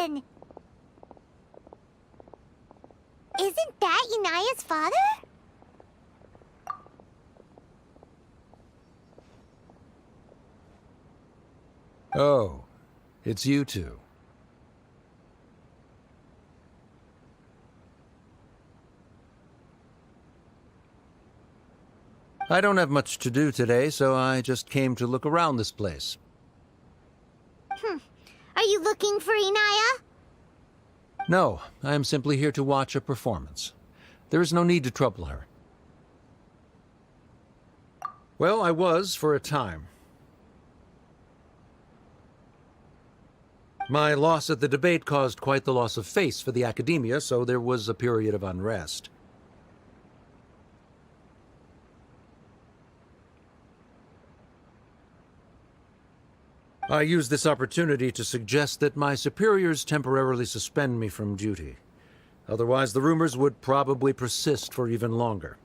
question. Isn't that Inaya's father? Oh, it's you two. I don't have much to do today, so I just came to look around this place. Are you looking for Inaya? No, I am simply here to watch a performance. There is no need to trouble her. Well, I was for a time. My loss at the debate caused quite the loss of face for the academia, so there was a period of unrest. I used this opportunity to suggest that my superiors temporarily suspend me from duty. Otherwise, the rumors would probably persist for even longer.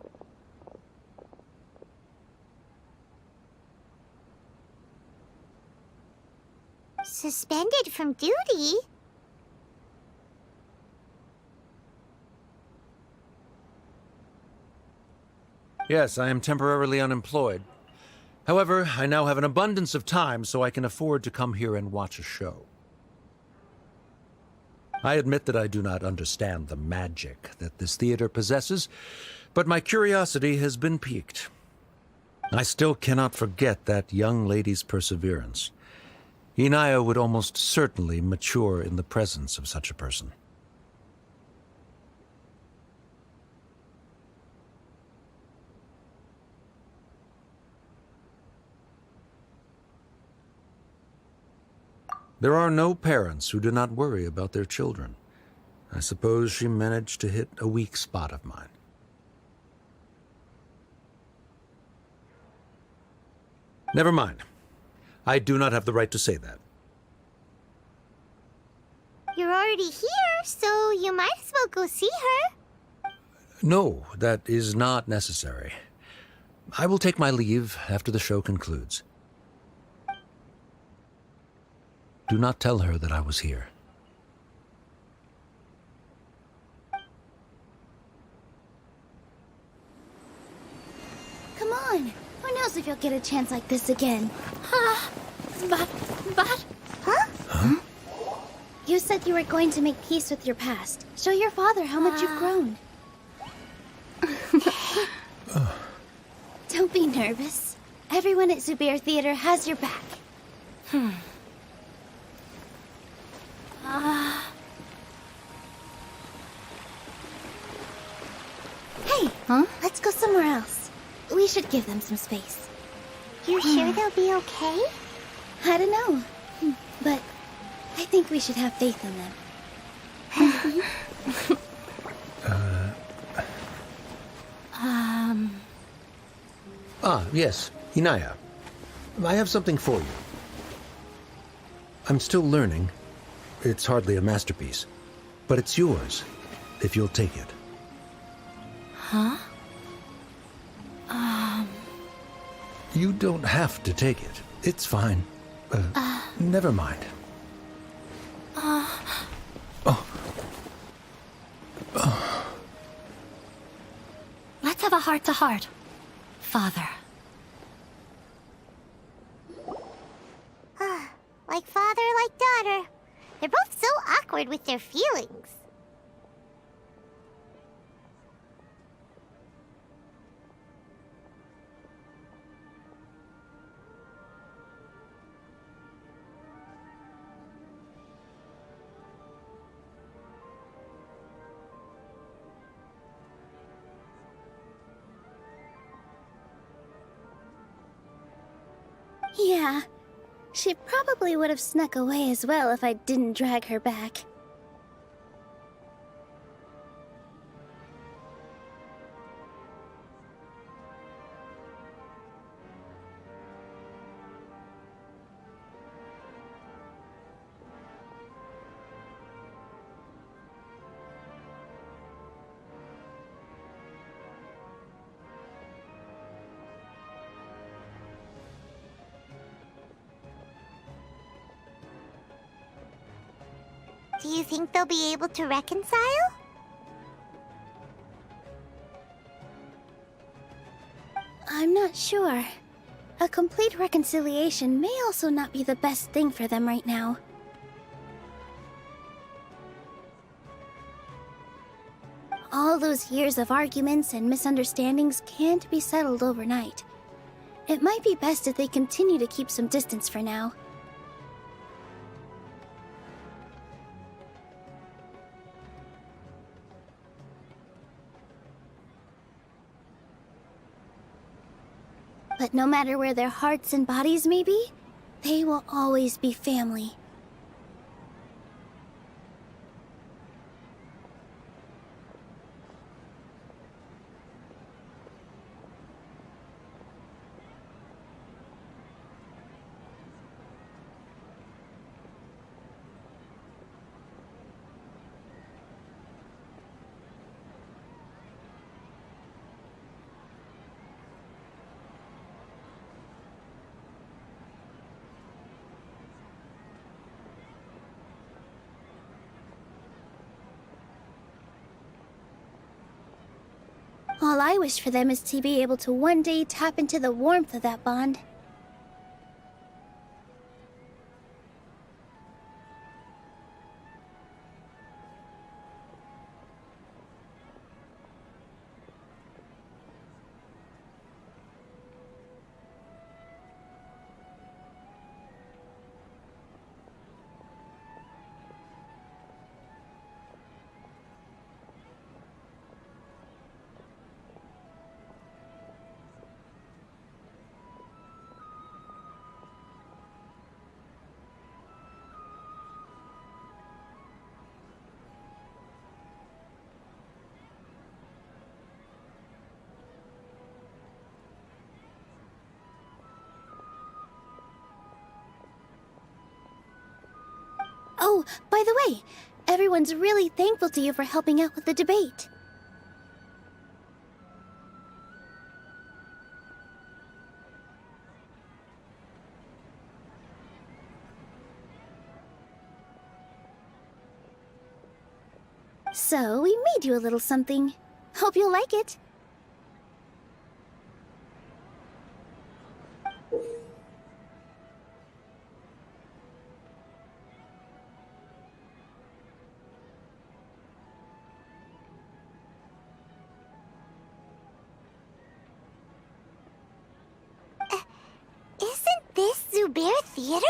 Suspended from duty? Yes, I am temporarily unemployed. However, I now have an abundance of time, so I can afford to come here and watch a show. I admit that I do not understand the magic that this theater possesses, but my curiosity has been piqued. I still cannot forget that young lady's perseverance. Inaya would almost certainly mature in the presence of such a person. There are no parents who do not worry about their children. I suppose she managed to hit a weak spot of mine. Never mind. I do not have the right to say that. You're already here, so you might as well go see her. No, that is not necessary. I will take my leave after the show concludes. Do not tell her that I was here. Come on. Who knows if you'll get a chance like this again? But... Huh? You said you were going to make peace with your past. Show your father how much you've grown. Don't be nervous. Everyone at Zubair Theater has your back. Hey, let's go somewhere else. We should give them some space. You sure they'll be okay? I don't know, but I think we should have faith in them. Yes, Inaya. I have something for you. I'm still learning. It's hardly a masterpiece, but it's yours, if you'll take it. Huh? You don't have to take it. It's fine. Never mind. Let's have a heart-to-heart, Father. Like father, like daughter. They're both so awkward with their feelings. Yeah, she probably would have snuck away as well if I didn't drag her back. Do you think they'll be able to reconcile? I'm not sure. A complete reconciliation may also not be the best thing for them right now. All those years of arguments and misunderstandings can't be settled overnight. It might be best if they continue to keep some distance for now. But no matter where their hearts and bodies may be, they will always be family. All I wish for them is to be able to one day tap into the warmth of that bond. Oh, by the way, everyone's really thankful to you for helping out with the debate. So, we made you a little something. Hope you'll like it. Isn't this Zubair Theater?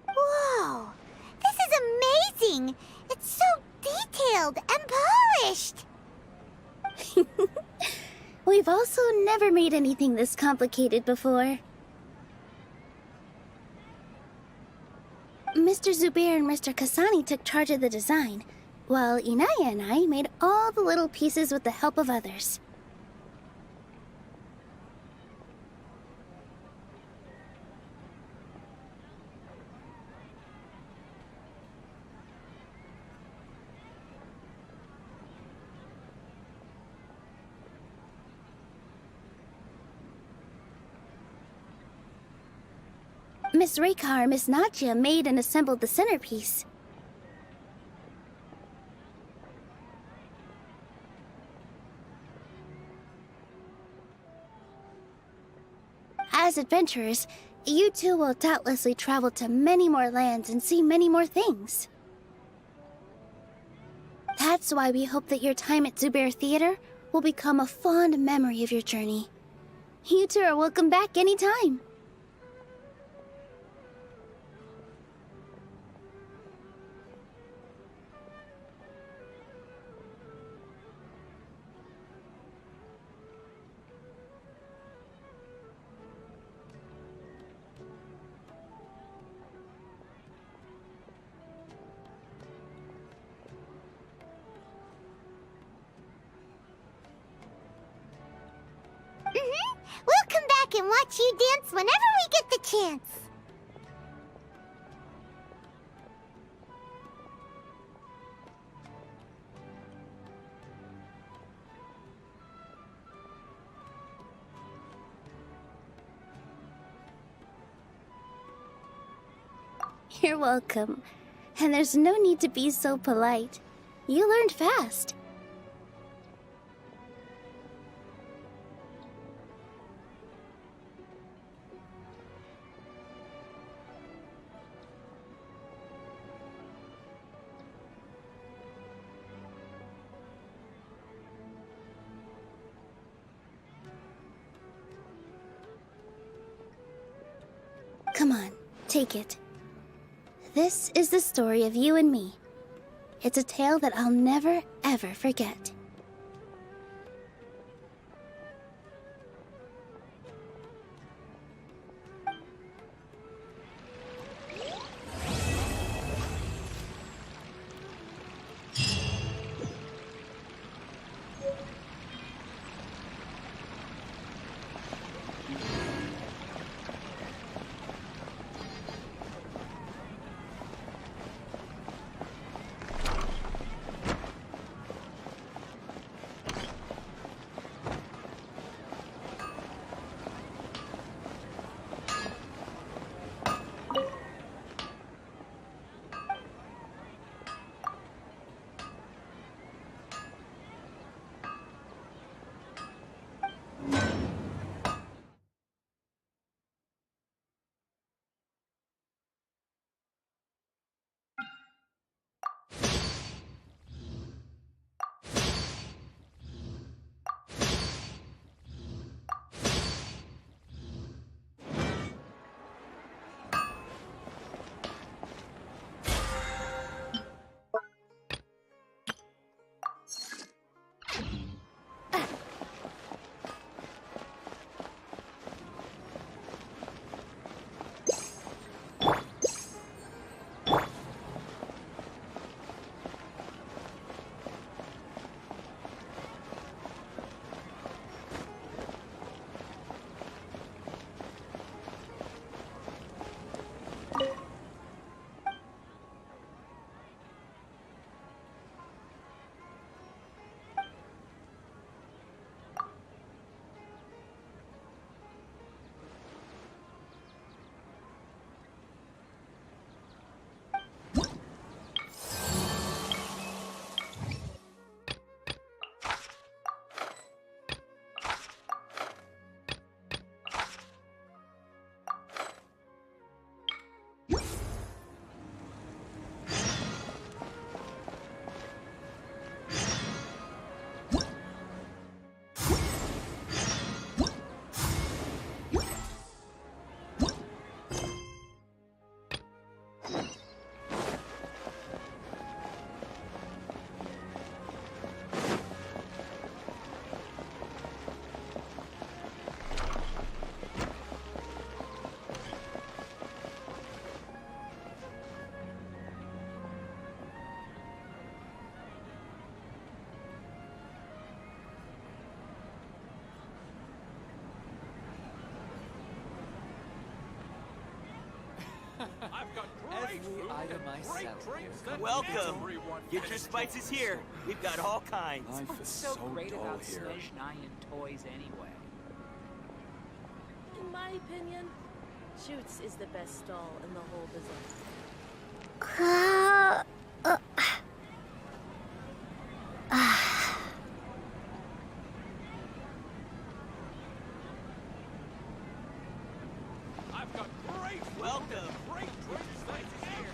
Whoa! This is amazing! It's so detailed and polished! We've also never made anything this complicated before. Mr. Zubair and Mr. Kasani took charge of the design, while Inaya and I made all the little pieces with the help of others. Miss Reika or Miss Nadia made and assembled the centerpiece. As adventurers, you two will doubtlessly travel to many more lands and see many more things. That's why we hope that your time at Zubair Theater will become a fond memory of your journey. You two are welcome back anytime. We'll come back and watch you dance whenever we get the chance. You're welcome. And there's no need to be so polite. You learned fast. Come on, take it. This is the story of you and me. It's a tale that I'll never, ever forget. Every item I sell. Welcome. Get your spices here. We've got all kinds. Life is so great about Smash 9 and toys anyway. In my opinion, Shoots is the best stall in the whole business. I've got great welcome. Great spices here.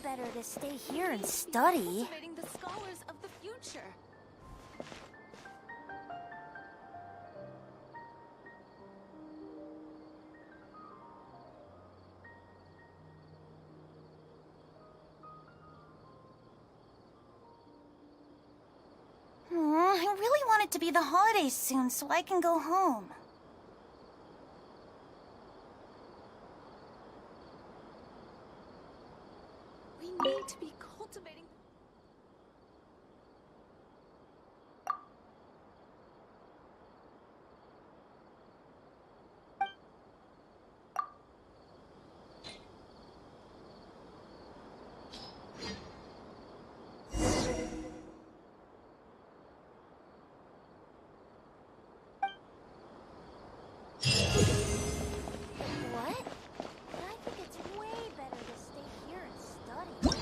Better to stay here and study. The scholars of the future. I really want it to be the holidays soon so I can go home. We need to be cultivating. What? But I think it's way better to stay here and study.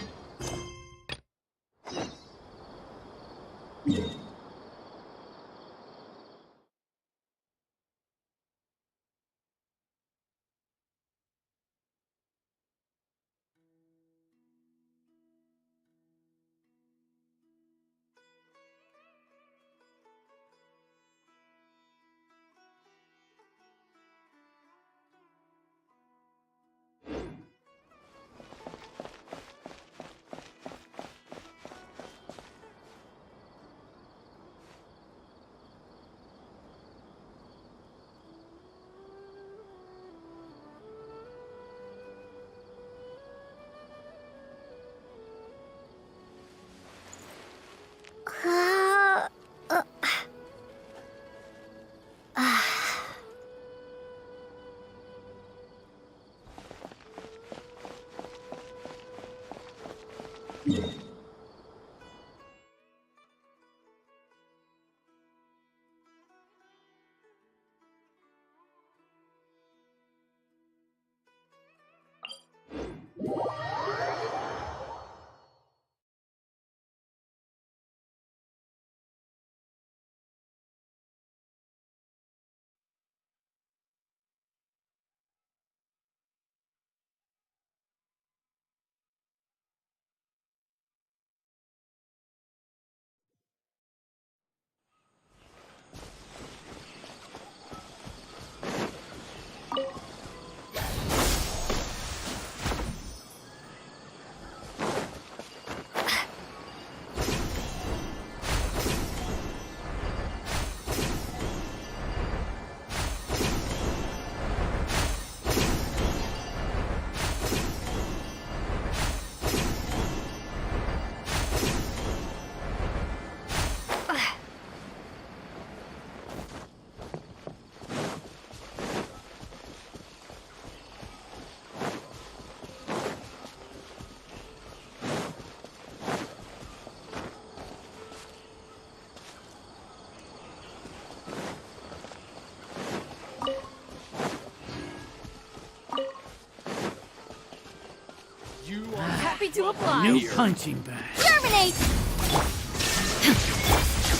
to apply. New punching bag. Terminate!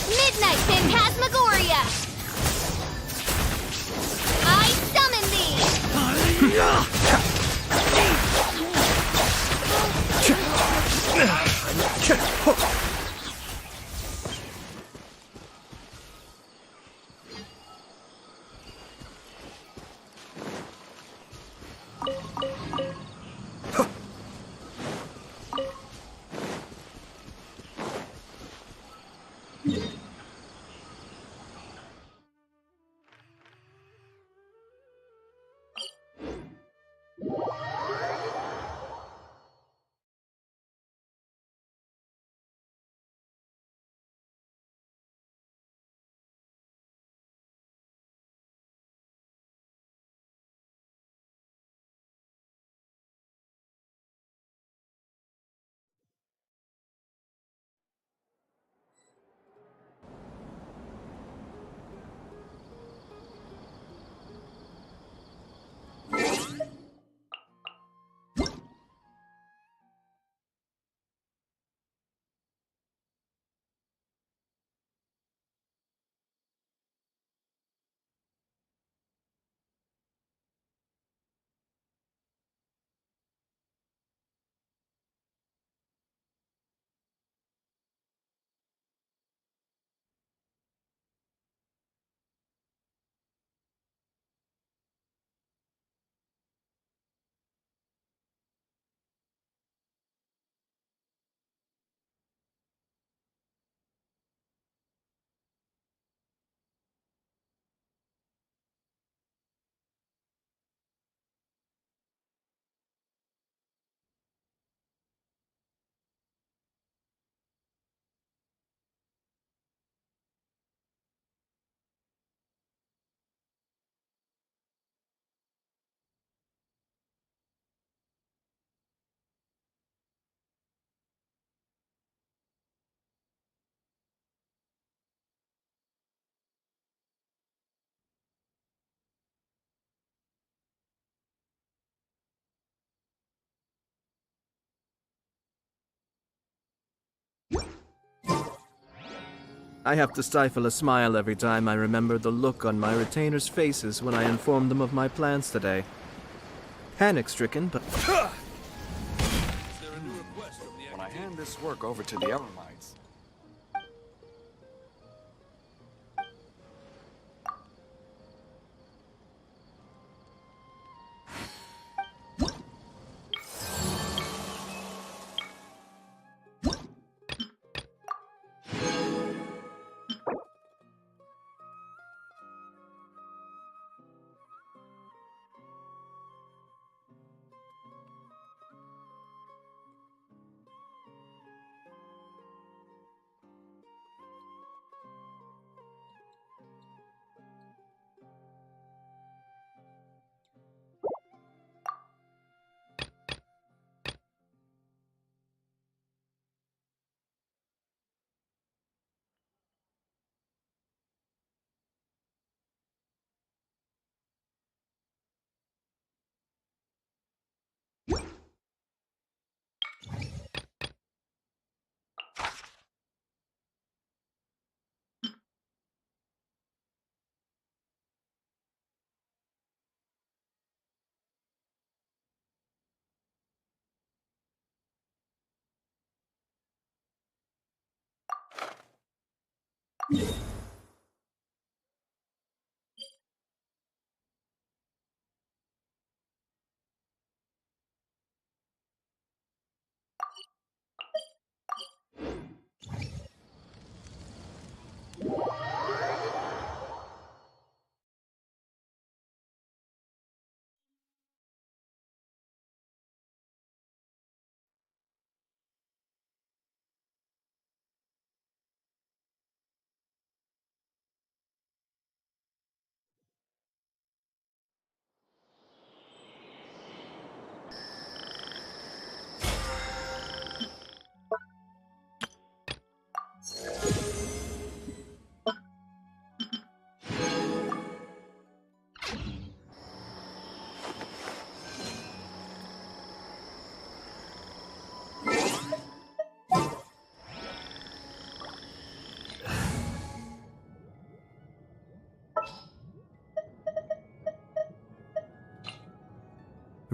Midnight Phantasmagoria! I summon thee! I have to stifle a smile every time I remember the look on my retainers' faces when I informed them of my plans today. Panic-stricken, but... When I hand this work over to the Elamites,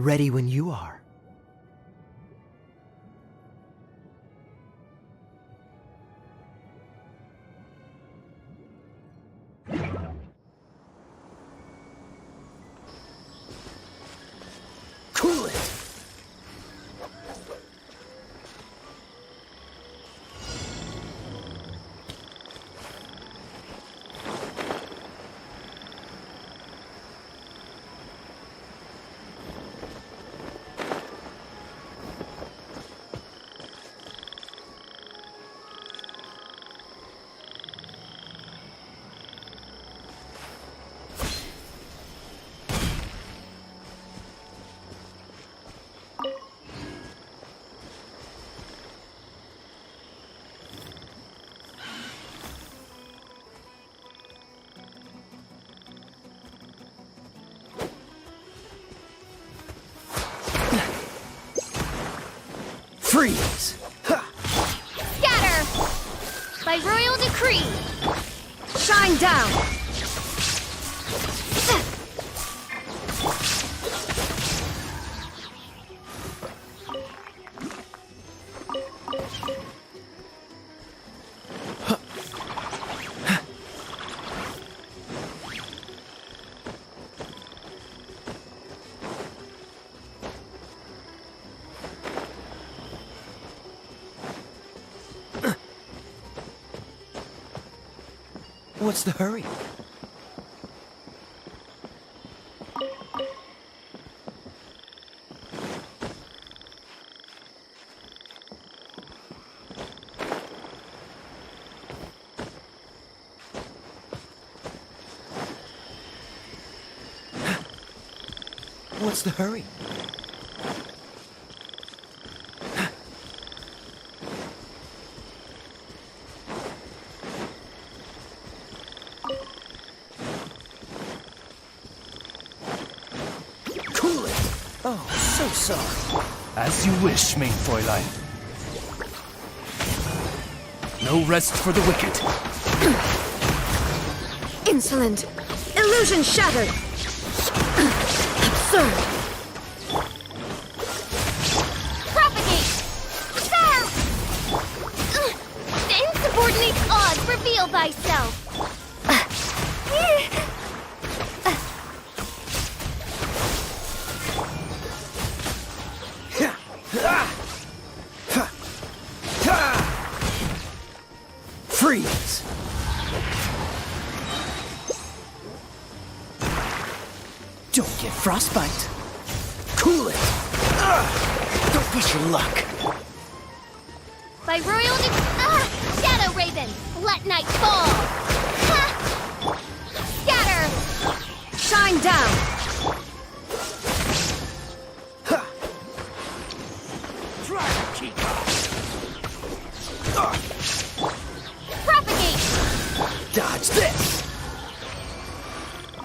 Ready when you are. Cool it! Freeze! Scatter! By royal decree! Shine down! What's the hurry? What's the hurry? Oh, so sorry. As you wish, main Fräulein. No rest for the wicked. Insolent! Illusion shattered! Absurd! Propagate! Serve! The insubordinate odds reveal thyself! Freeze! Don't get frostbite. Cool it! Don't push your luck. By royal Shadow Raven! Let night fall! Ha! Scatter! Shine down! Propagate! Dodge this!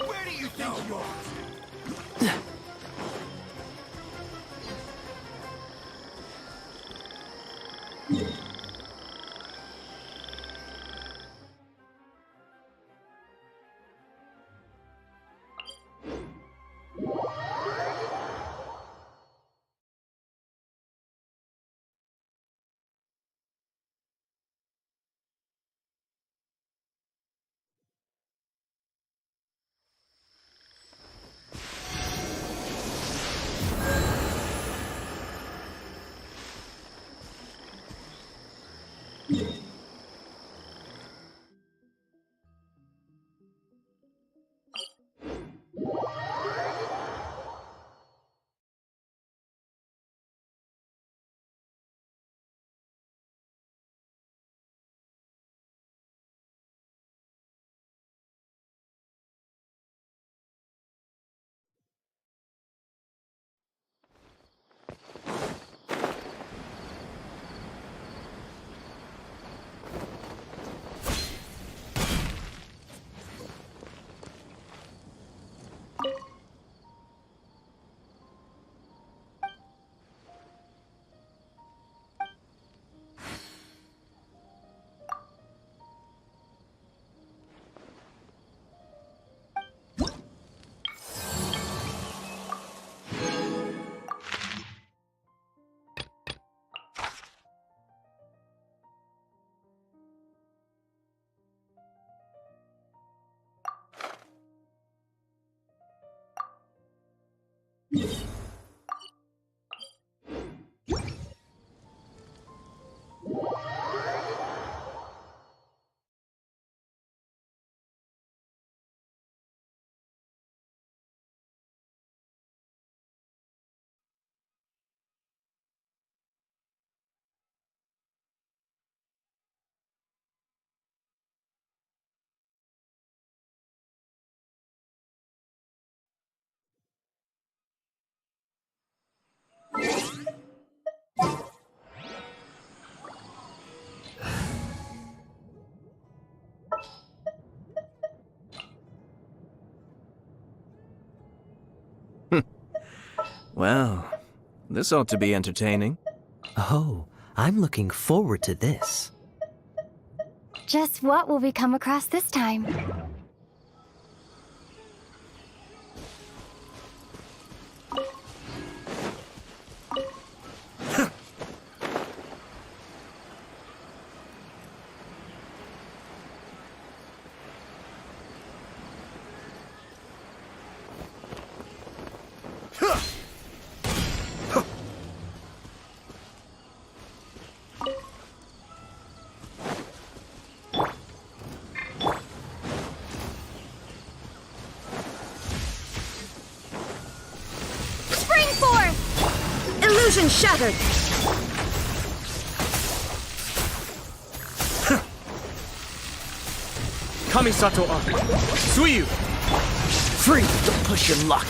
Where do you think you are? Well, this ought to be entertaining. Oh, I'm looking forward to this. Just what will we come across this time? Illusion shattered! Kamisato up! Suiyu! Free! Don't push your luck!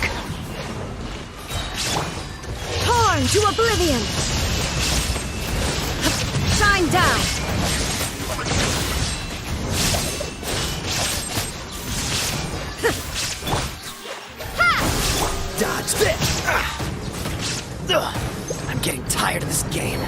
Torn to oblivion! Shine down! Dodge this! I'm getting tired of this game.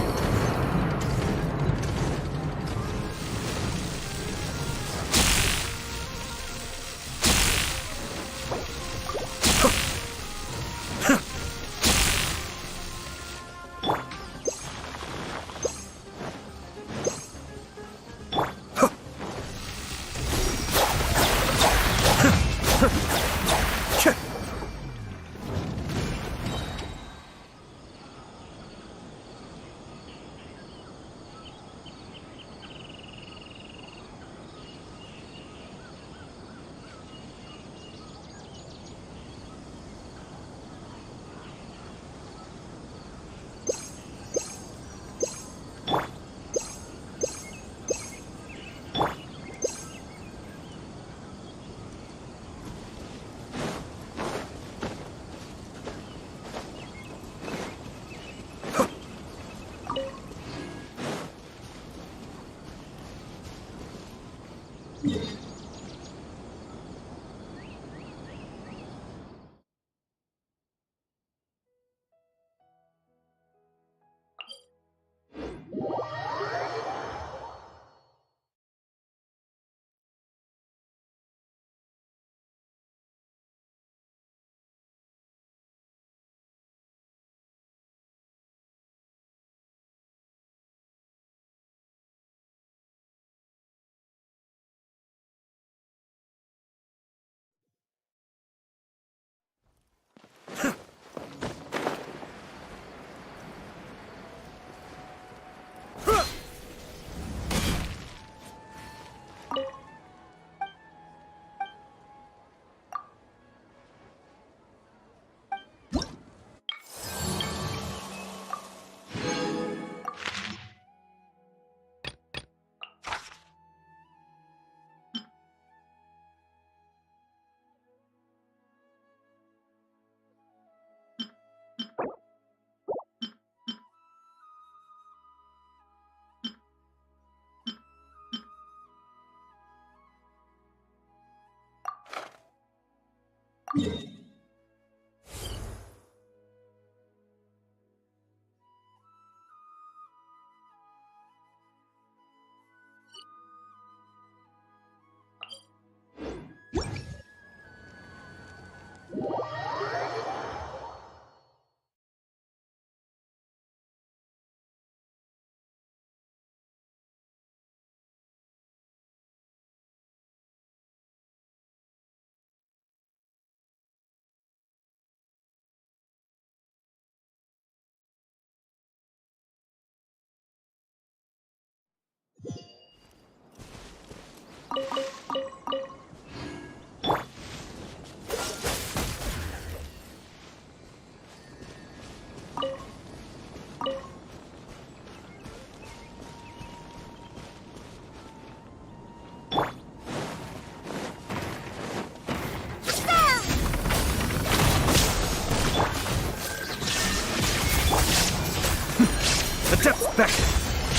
Back!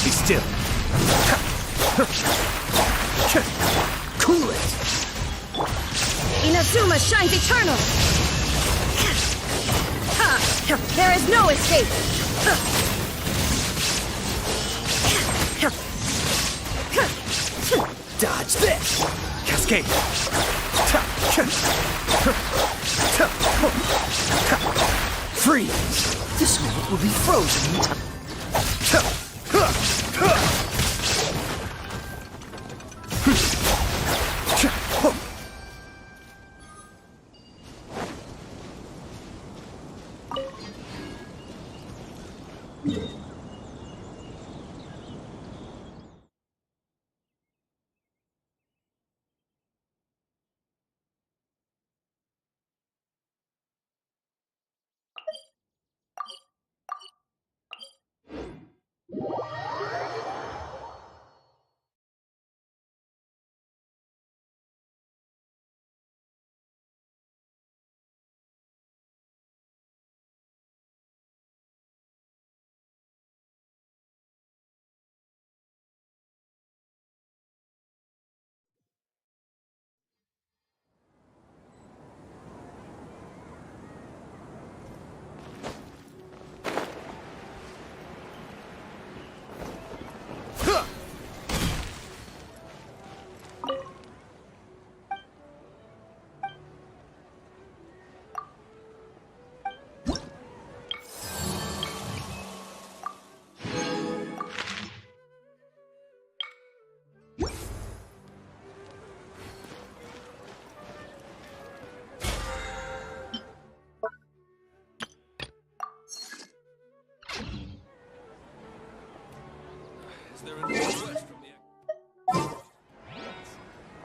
Be still! Cool it! Inazuma shines eternal! Ha! There is no escape! Dodge this! Cascade! Freeze! This moment will be frozen in time. Is there any request from the...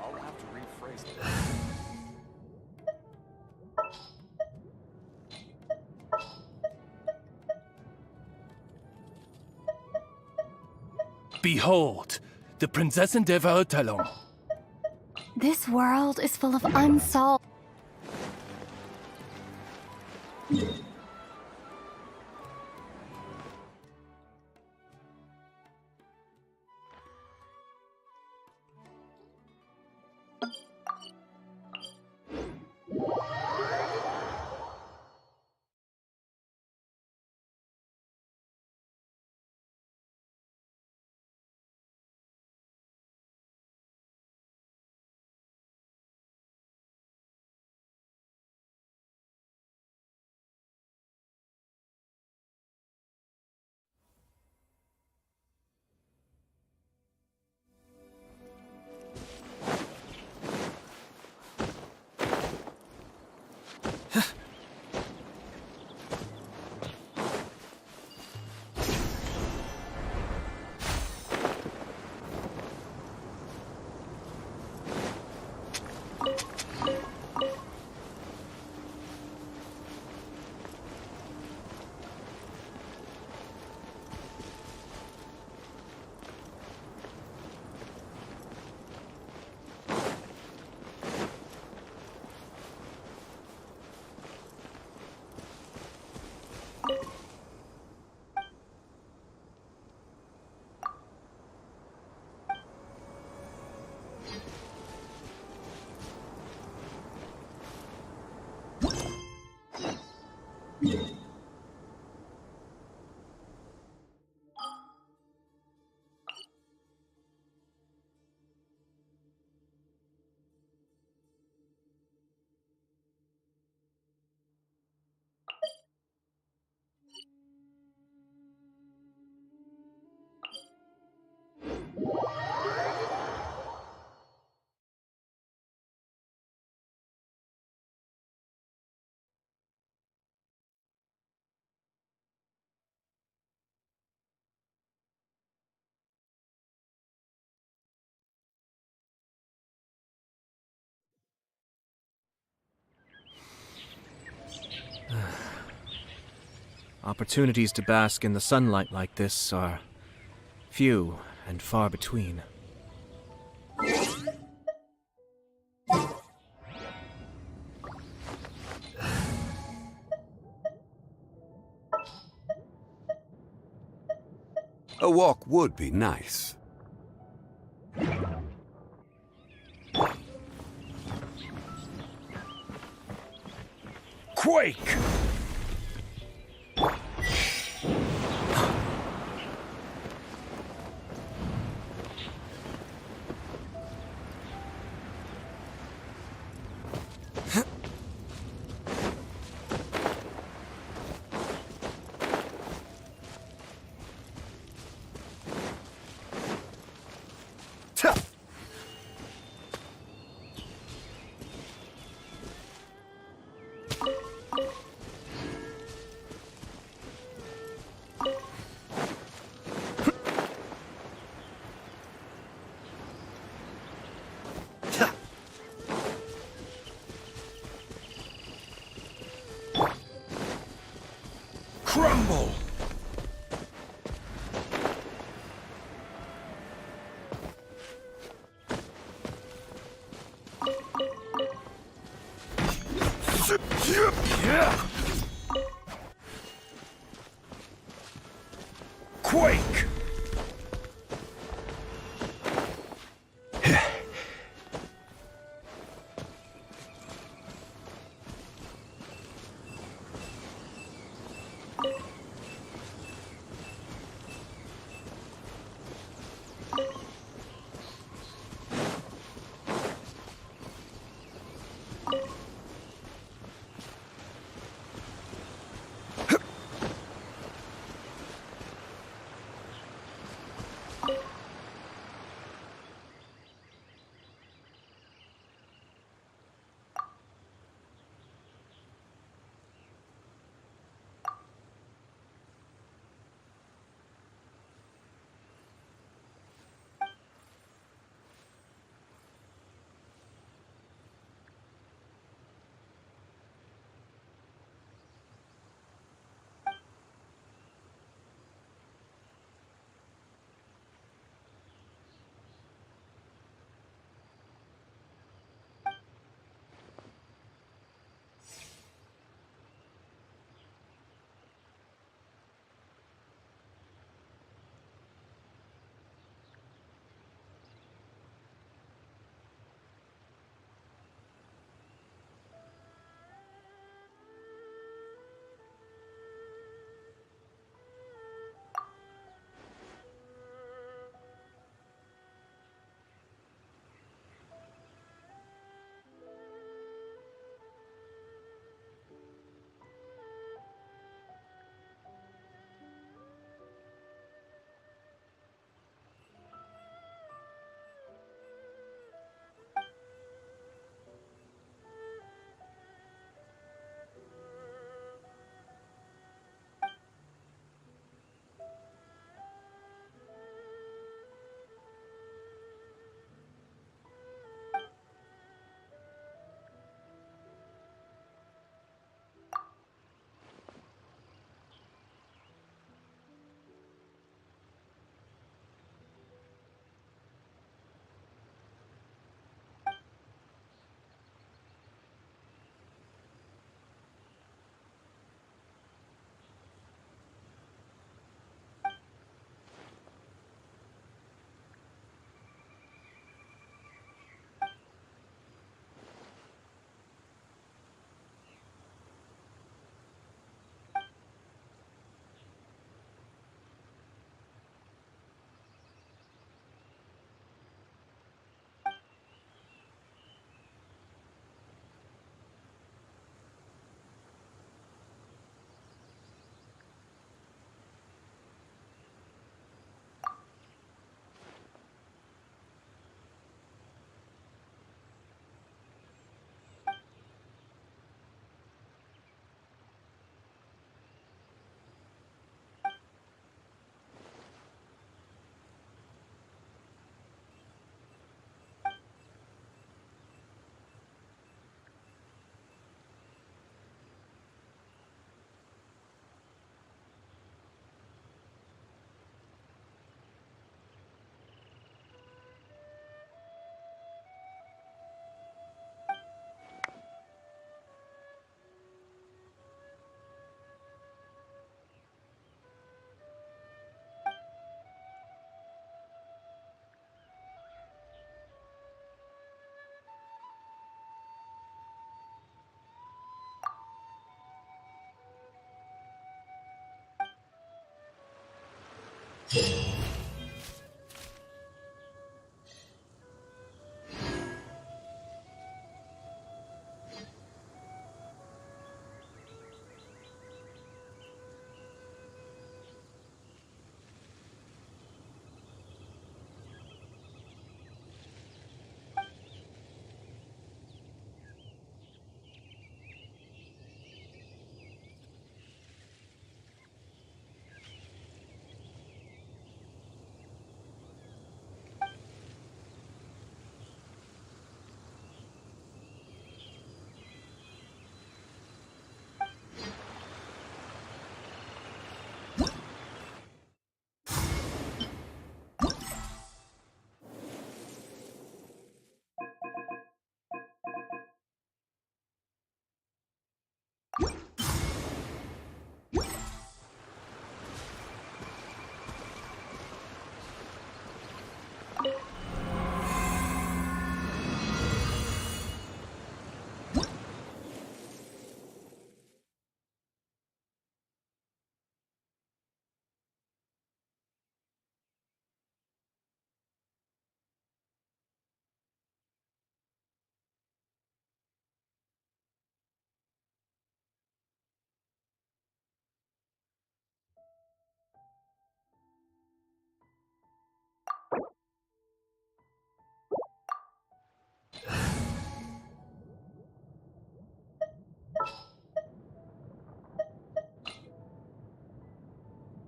I'll have to rephrase it. Behold, the Prinzessin der Verurteilung. This world is full of unsolved... Opportunities to bask in the sunlight like this are few and far between. A walk would be nice. Quake! Quake!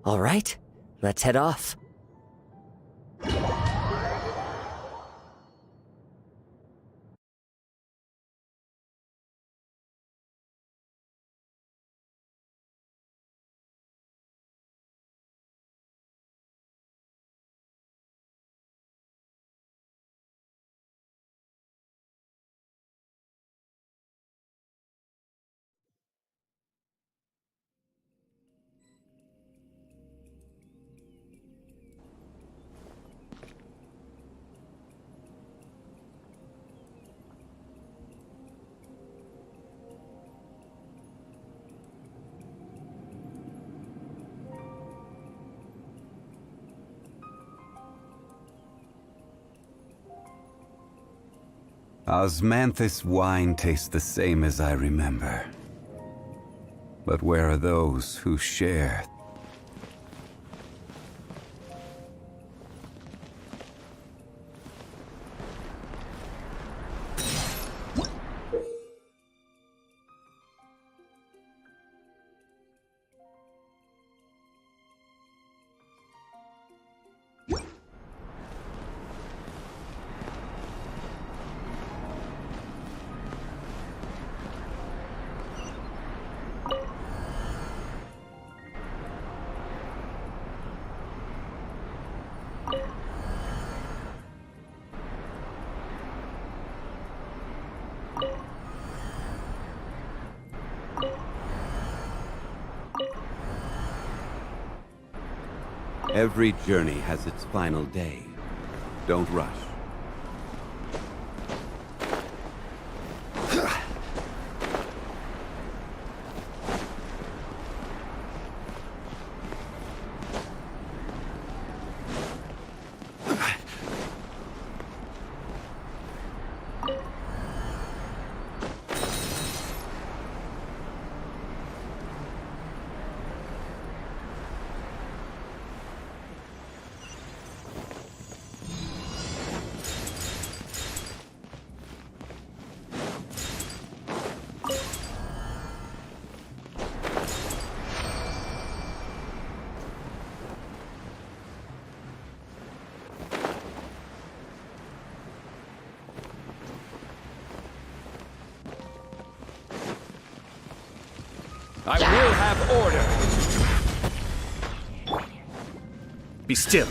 All right, let's head off. Osmanthus wine tastes the same as I remember. But where are those who share? Every journey has its final day. Don't rush. I will have order. Be still.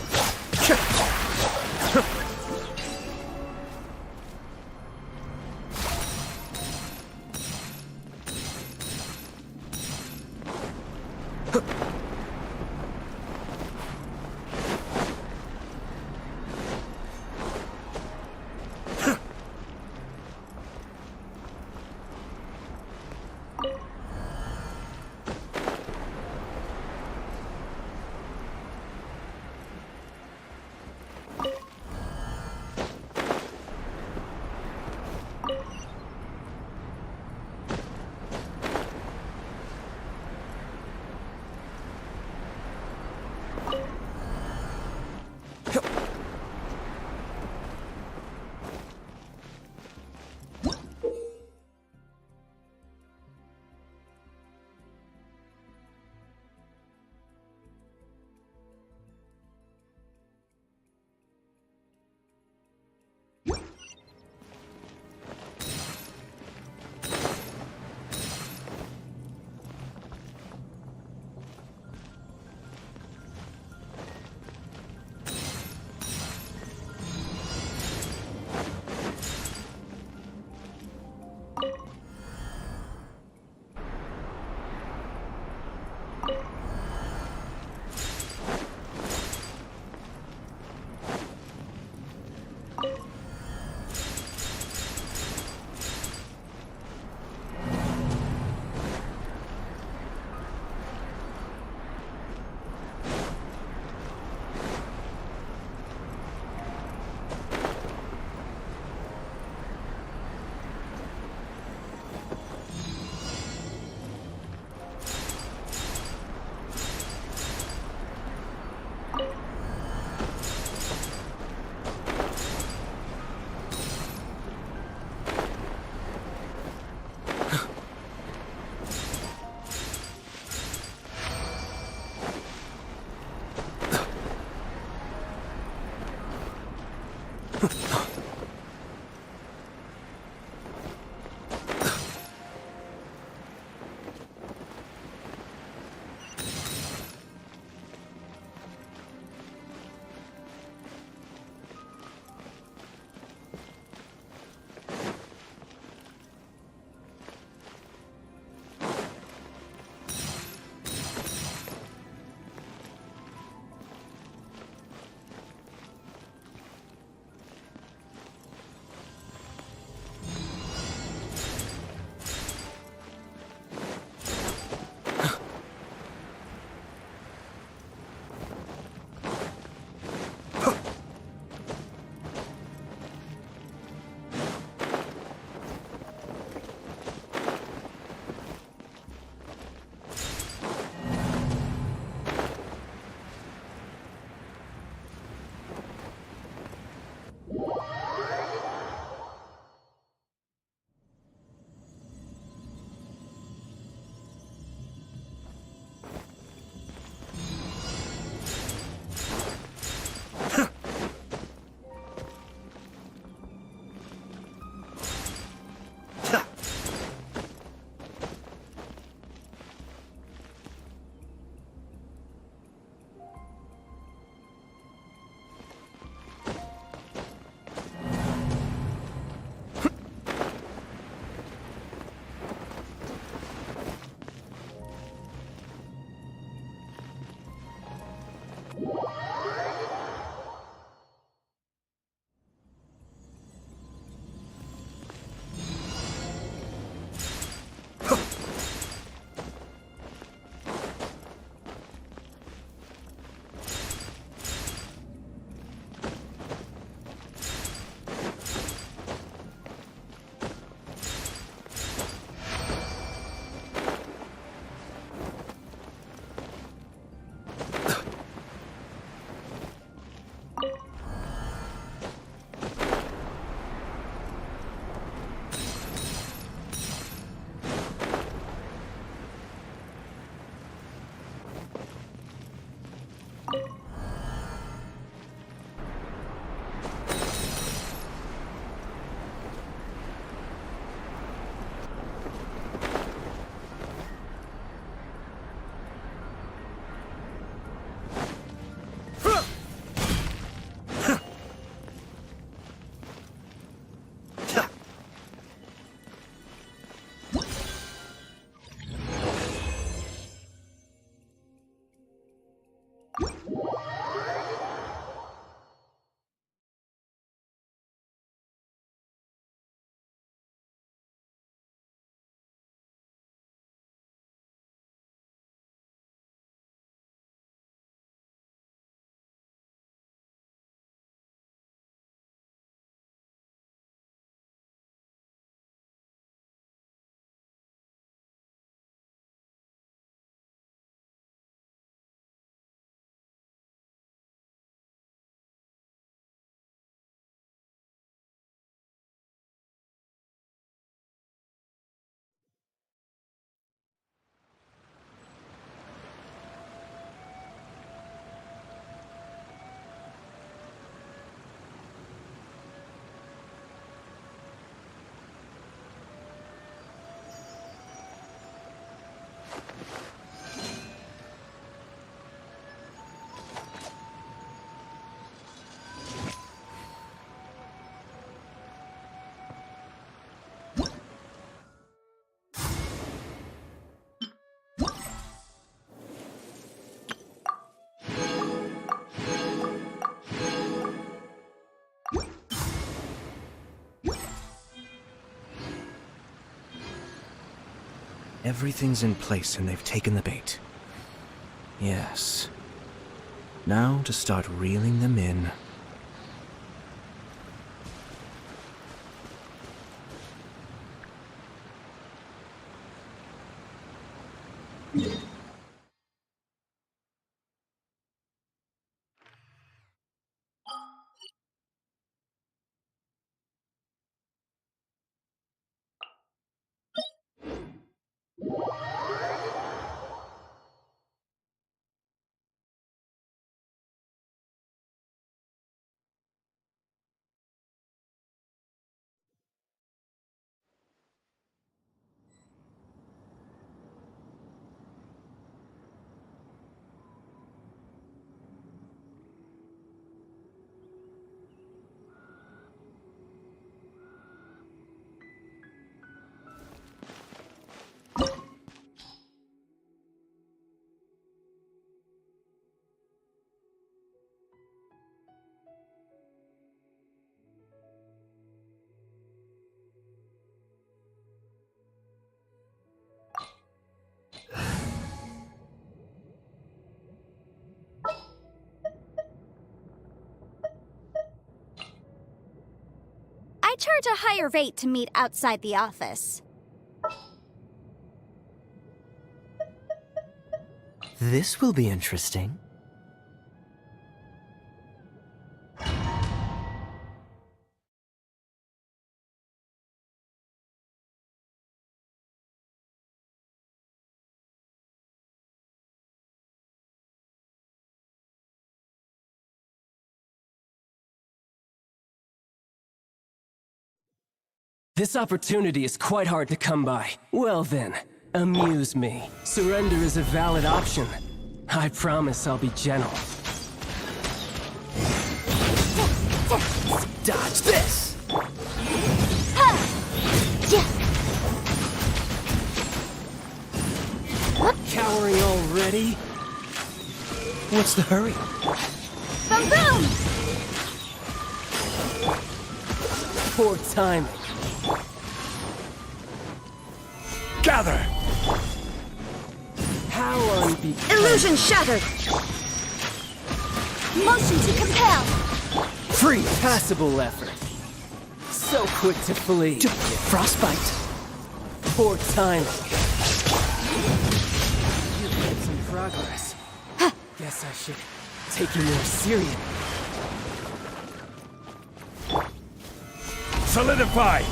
Everything's in place and they've taken the bait. Yes. Now to start reeling them in. I charge a higher rate to meet outside the office. This will be interesting. This opportunity is quite hard to come by. Well then, amuse me. Surrender is a valid option. I promise I'll be gentle. Dodge this! Cowering already? What's the hurry? Boom boom! Poor timing. Gather! How unbecoming. Illusion shattered! Motion to compel! Free passable effort. So quick to flee. Frostbite. Poor timing. You've made some progress. Guess I should take you more seriously. Solidify!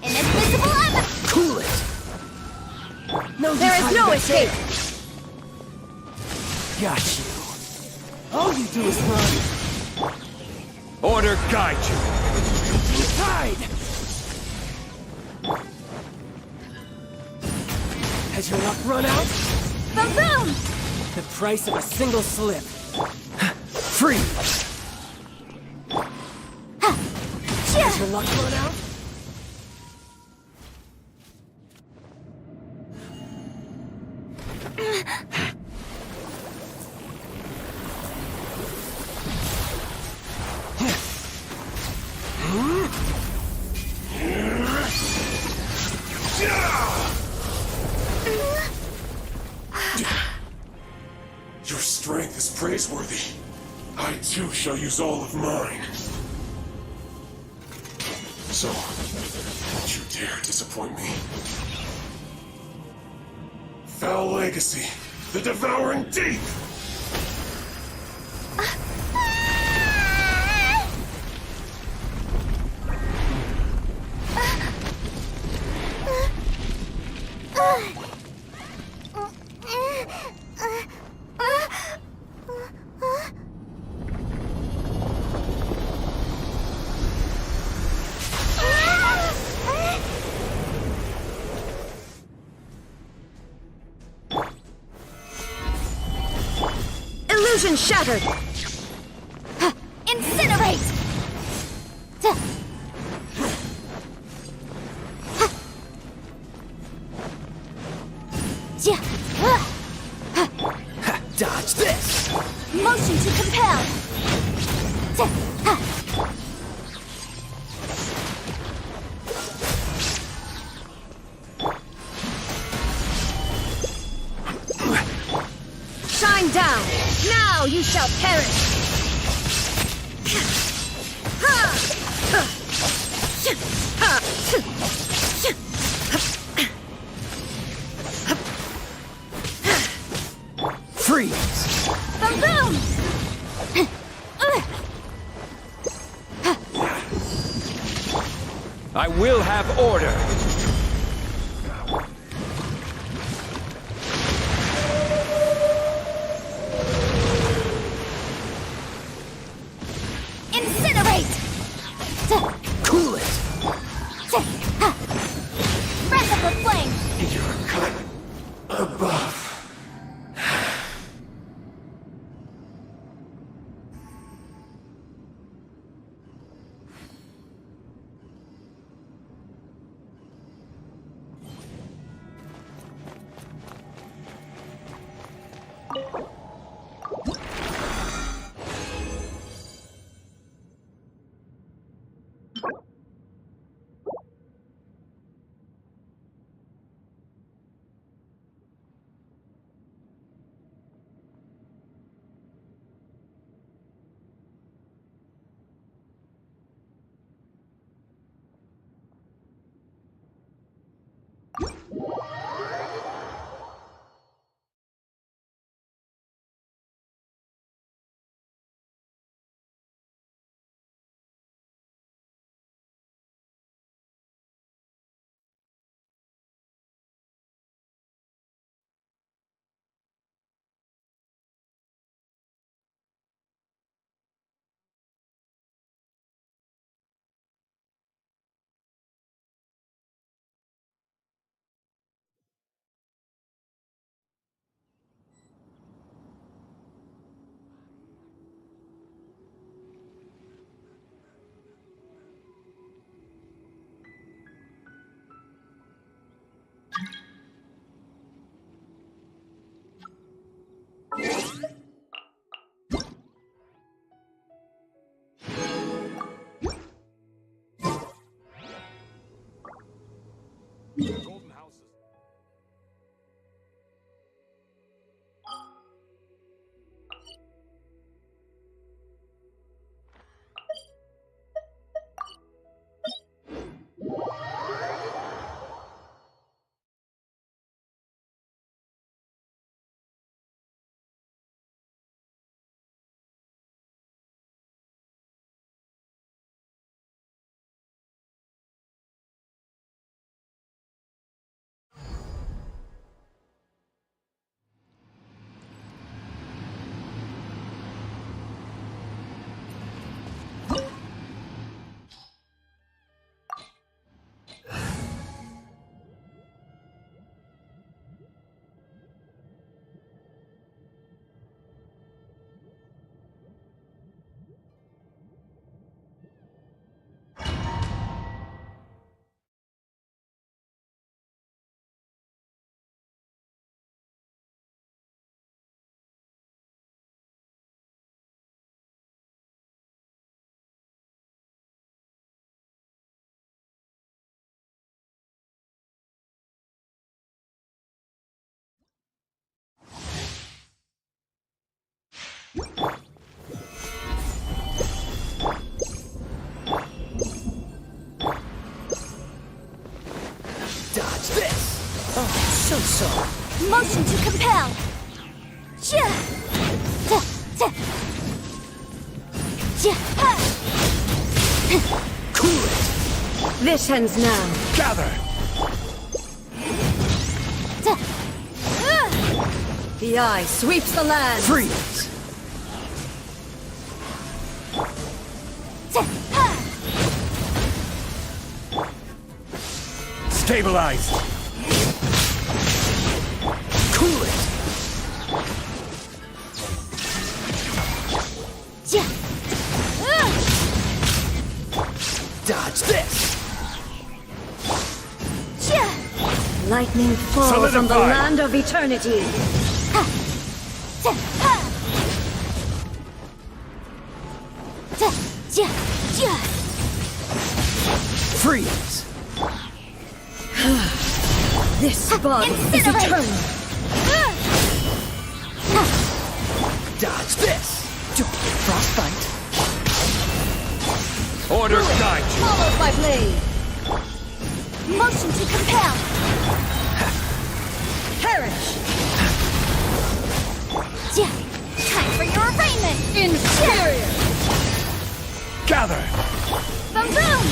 Invisible ever! Cool it! No, There is no escape! Got you. All you do is run. Order guide you! Tide! Has your luck run out? Boom boom! The price of a single slip. Freeze! Has your luck run out? Your strength is praiseworthy. I too shall use all of mine. So, don't you dare disappoint me. Foul legacy, the devouring deep! Illusion shattered! Incinerate! Dodge this! Motion to compel! Shine down! Now you shall perish! Freeze! Boom boom! I will have order! Incinerate! Cool it! Breath of the flame! You're cut above. Motion to compel. Cool it. This ends now. Gather. The eye sweeps the land. Freeze. Stabilize. Cool it. Dodge this. Lightning falls on the Solidify. land of eternity. Freeze. This body is Incinerate. eternal. Dodge this. Frostbite. Order guide you. Followed by blade. Motion to compel. Perish. Time for your arraignment. Inferior. Gather. Boom boom.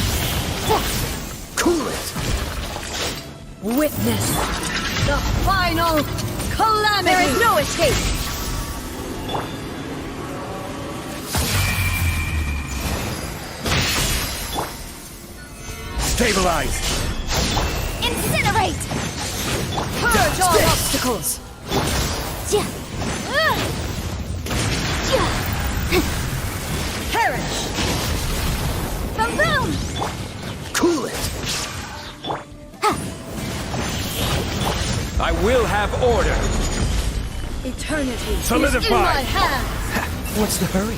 Cool it. Witness the final calamity. There is no escape. Stabilize. Incinerate. Purge all obstacles. Perish. Boom boom. Cool it. I will have order. Eternity is in Solidify. my hands. What's the hurry?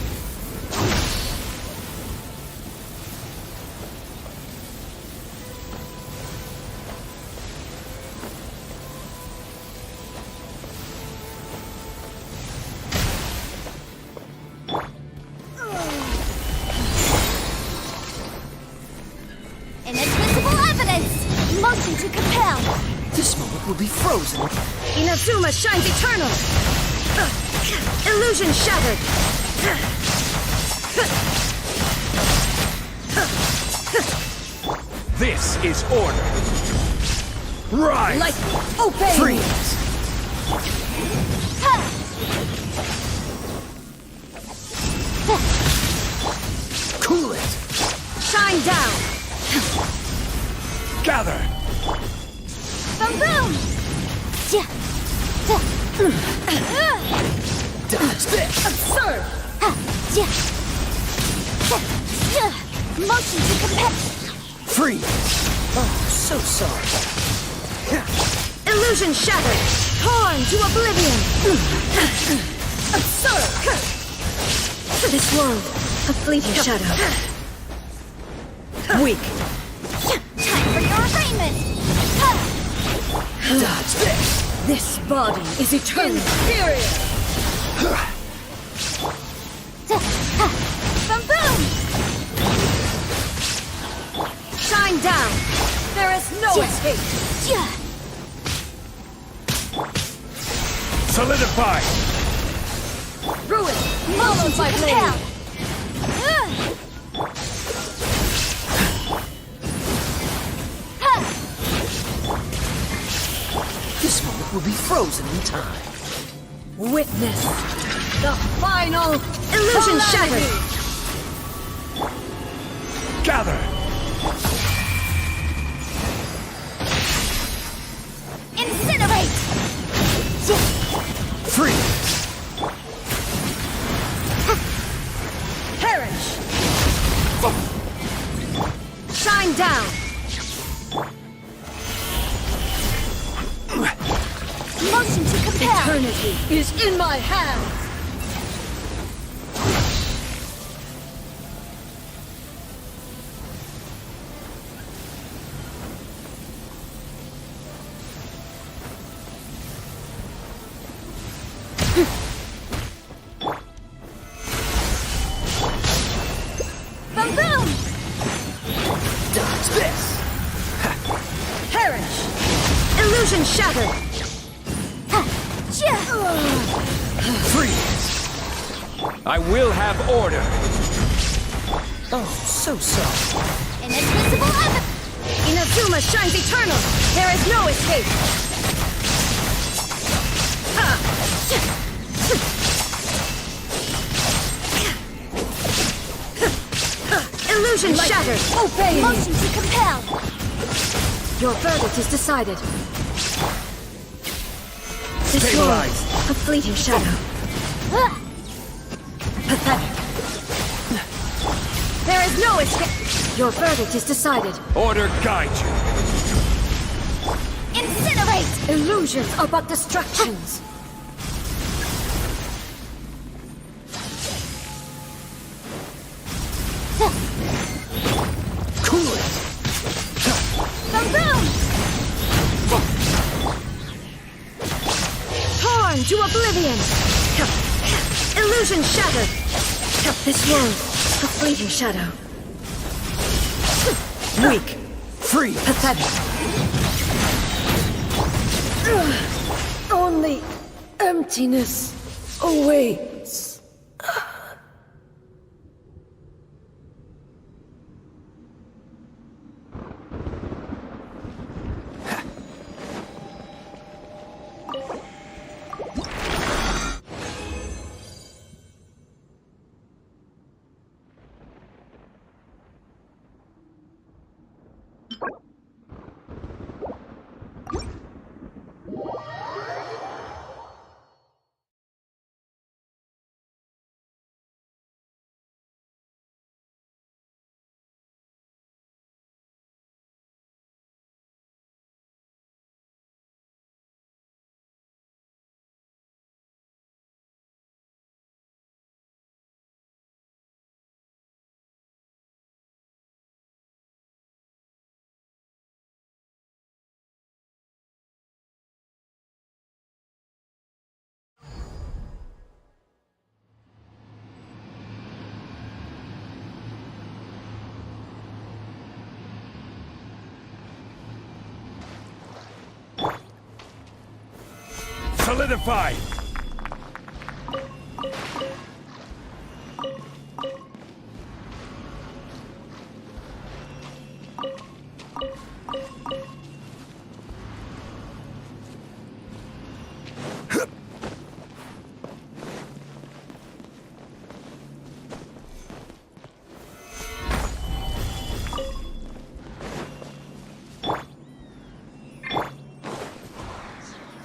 Inadmissible evidence. Motion to compel. This moment will be frozen. Inazuma shines eternal. Illusion shattered. This is order. Rise. Like obey. Freeze. Cool it. Shine down. Gather. Boom boom. Dodge this. Absurd. Motion to compel. Freeze. Oh, so sorry. Illusion shattered. Torn to oblivion. Absurd. This world, a fleeting shadow. Weak. Time for your arraignment. Dodge this. This body is eternal. Inferior. Boom boom. Shine down. There is no escape. Solidify. Ruin. Motion Followed by to blade. compel. This moment will be frozen in time. Witness the final illusion shattered. Gather. Incinerate. Freeze. Perish. Shine down. Motion to compel. Eternity is in my hands. Boom boom. Dodge this. Perish. Illusion shattered. Freeze! I will have order! Oh, so soft. Inadmissible evidence! Inazuma shines eternal! There is no escape! Illusion shattered! Obey me! Motion to compel! Your verdict is decided. This Stabilize. world, a fleeting shadow. Pathetic. There is no escape. Your verdict is decided. Order guide you. Incinerate! Illusions are but distractions. Cool it. Boom! Torn to oblivion! Illusion shattered! This world, a fleeting shadow. Weak. Free. Pathetic. Only emptiness awaits. Solidify!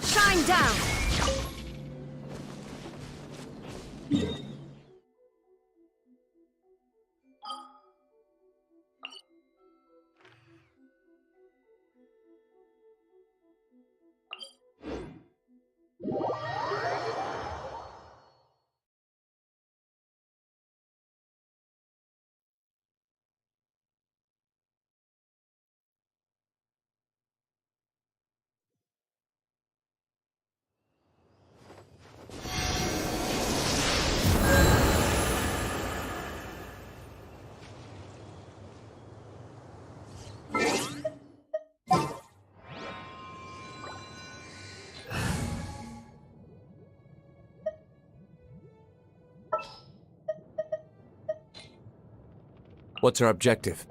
Shine down! What's our objective?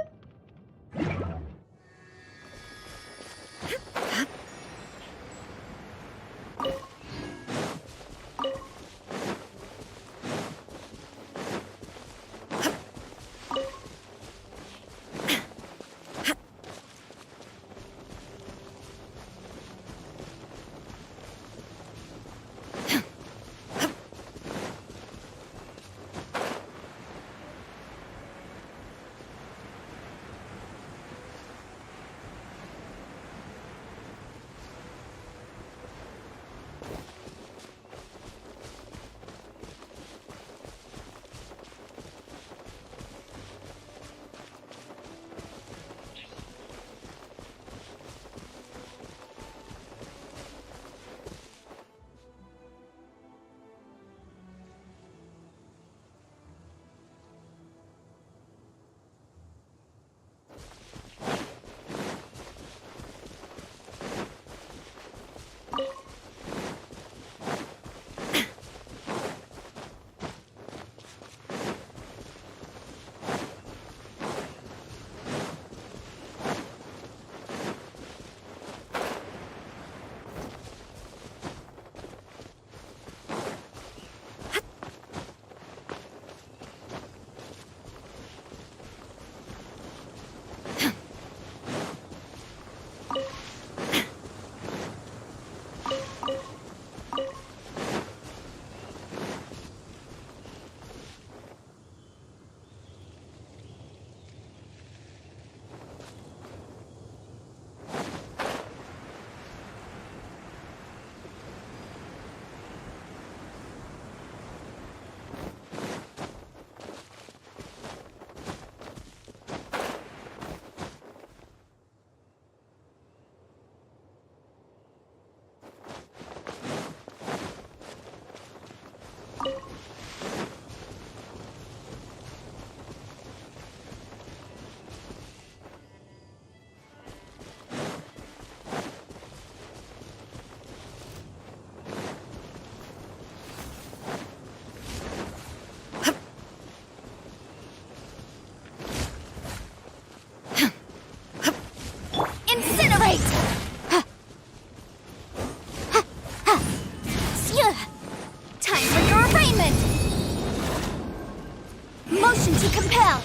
spell!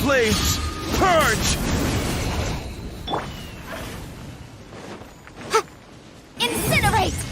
Flames, purge! Incinerate!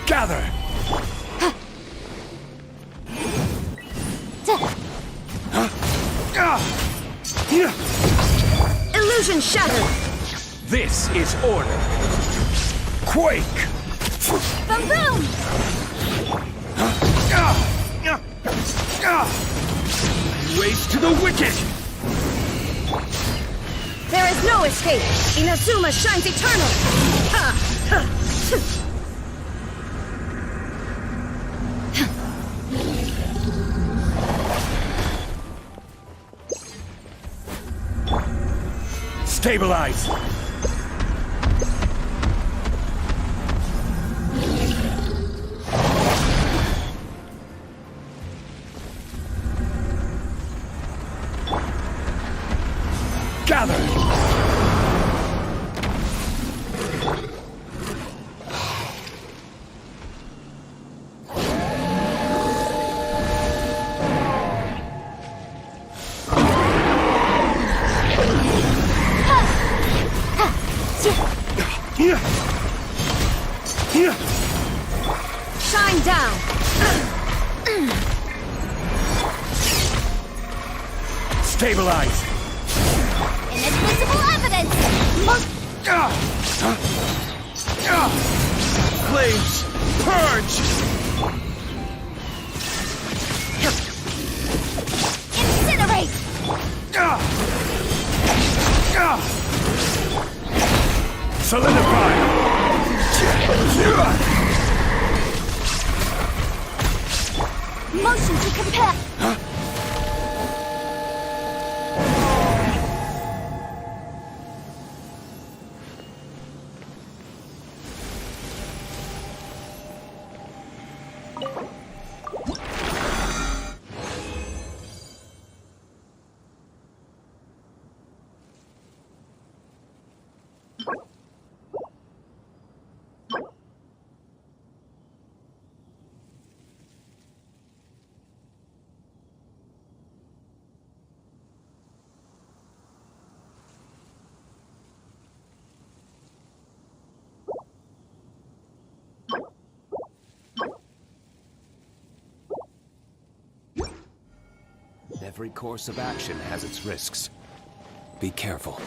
Gather! Illusion shattered! This is order! Quake! Boom boom! Race to the wicked! There is no escape! Inazuma shines eternal! Stabilize! Gather! Shine down! Stabilize! Inadmissible evidence! Flames, purge! Incinerate! Solidify! Motion to compare! Every course of action has its risks. Be careful.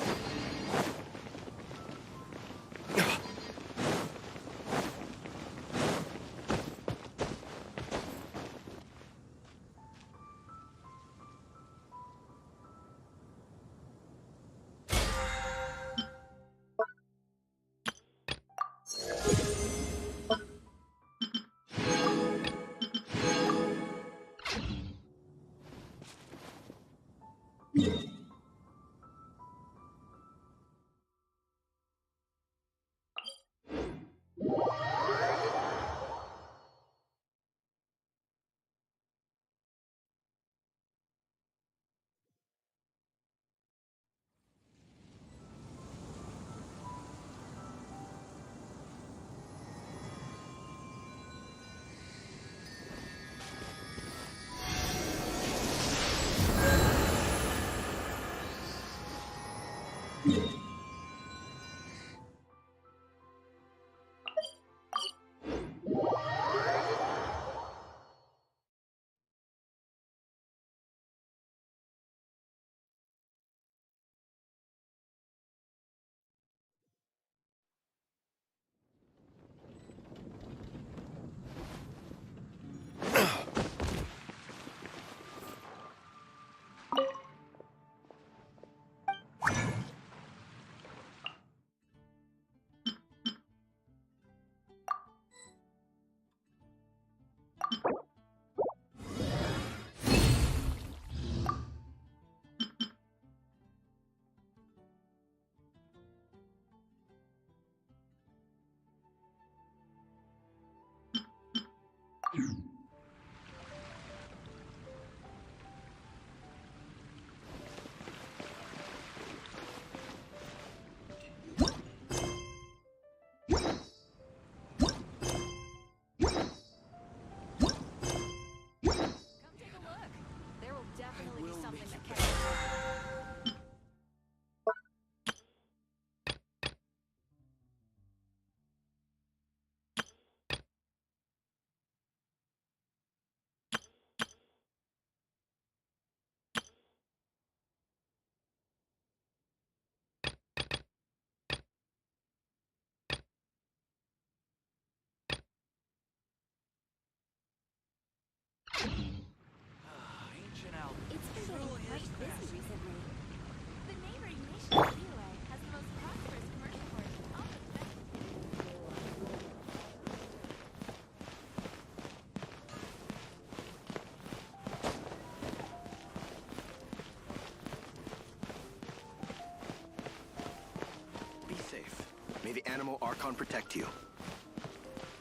It's been getting quite busy recently. The neighboring nation of Relay has the most prosperous commercial port in all of Be safe. May the animal Archon protect you.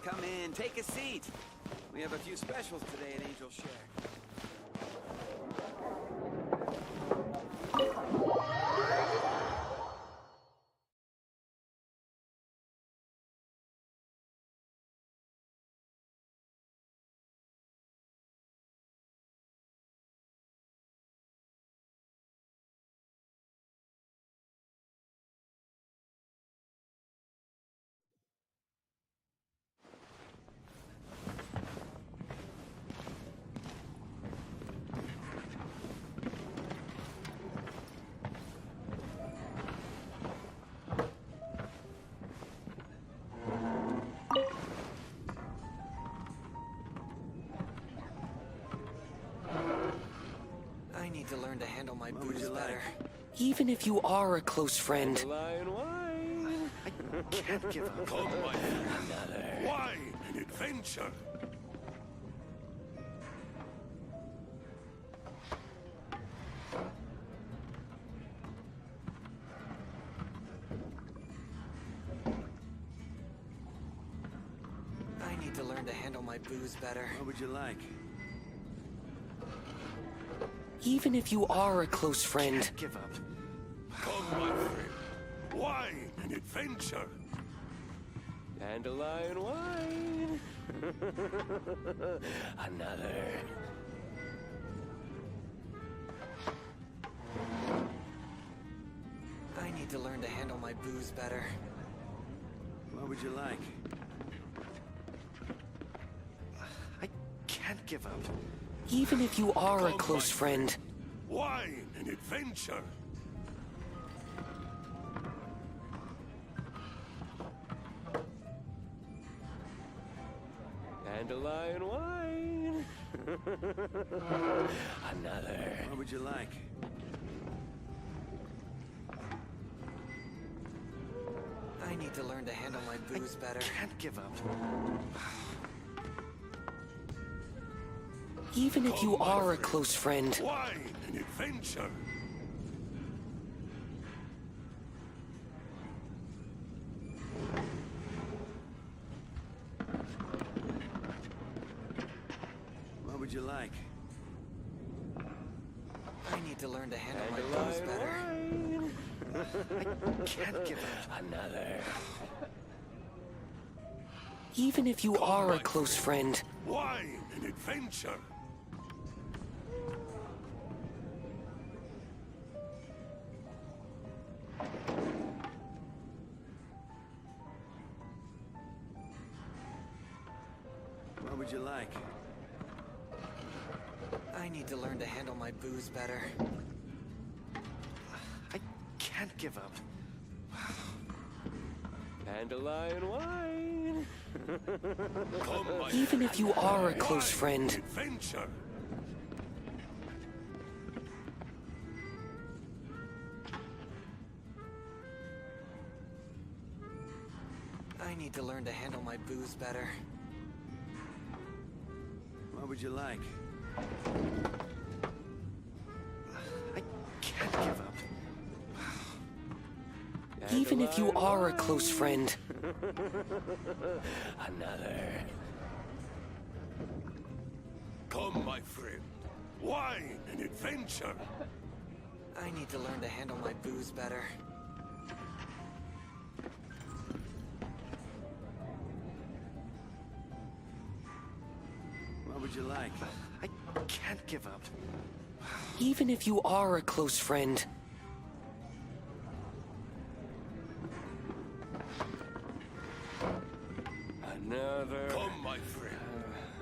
Come in, take a seat. We have a few specials today at Angel Share. I need to learn to handle my booze better. Even if you are a close friend. Lion wine. I can't give up. Come, my friend. Wine and adventure. I need to learn to handle my booze better. What would you like? Even if you are a close friend. Give up. Come, my friend. Wine and adventure. Dandelion wine. Another. I need to learn to handle my booze better. What would you like? I can't give up. Even if you are a close friend. Wine and adventure. Dandelion wine. Another. What would you like? I need to learn to handle my booze better. I can't give up. Even if you are a close friend. Wine and adventure. What would you like? I need to learn to handle my booze better. I can't give up. Another. Even if you are a close friend. Wine and adventure. would you like? I need to learn to handle my booze better. I can't give up. Dandelion wine. Even if you are a close friend. Adventure. I need to learn to handle my booze better. What would you like? I can't give up. Even if you are a close friend. Another. Come, my friend. Wine and adventure. I need to learn to handle my booze better. What would you like? I can't give up. Even if you are a close friend. Another. Come, my friend.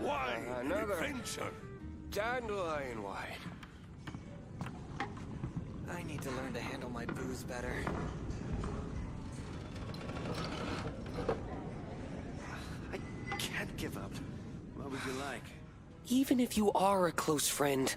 Wine and Another. adventure. Dandelion wine. I need to learn to handle my booze better. I can't give up. What would you like? Even if you are a close friend.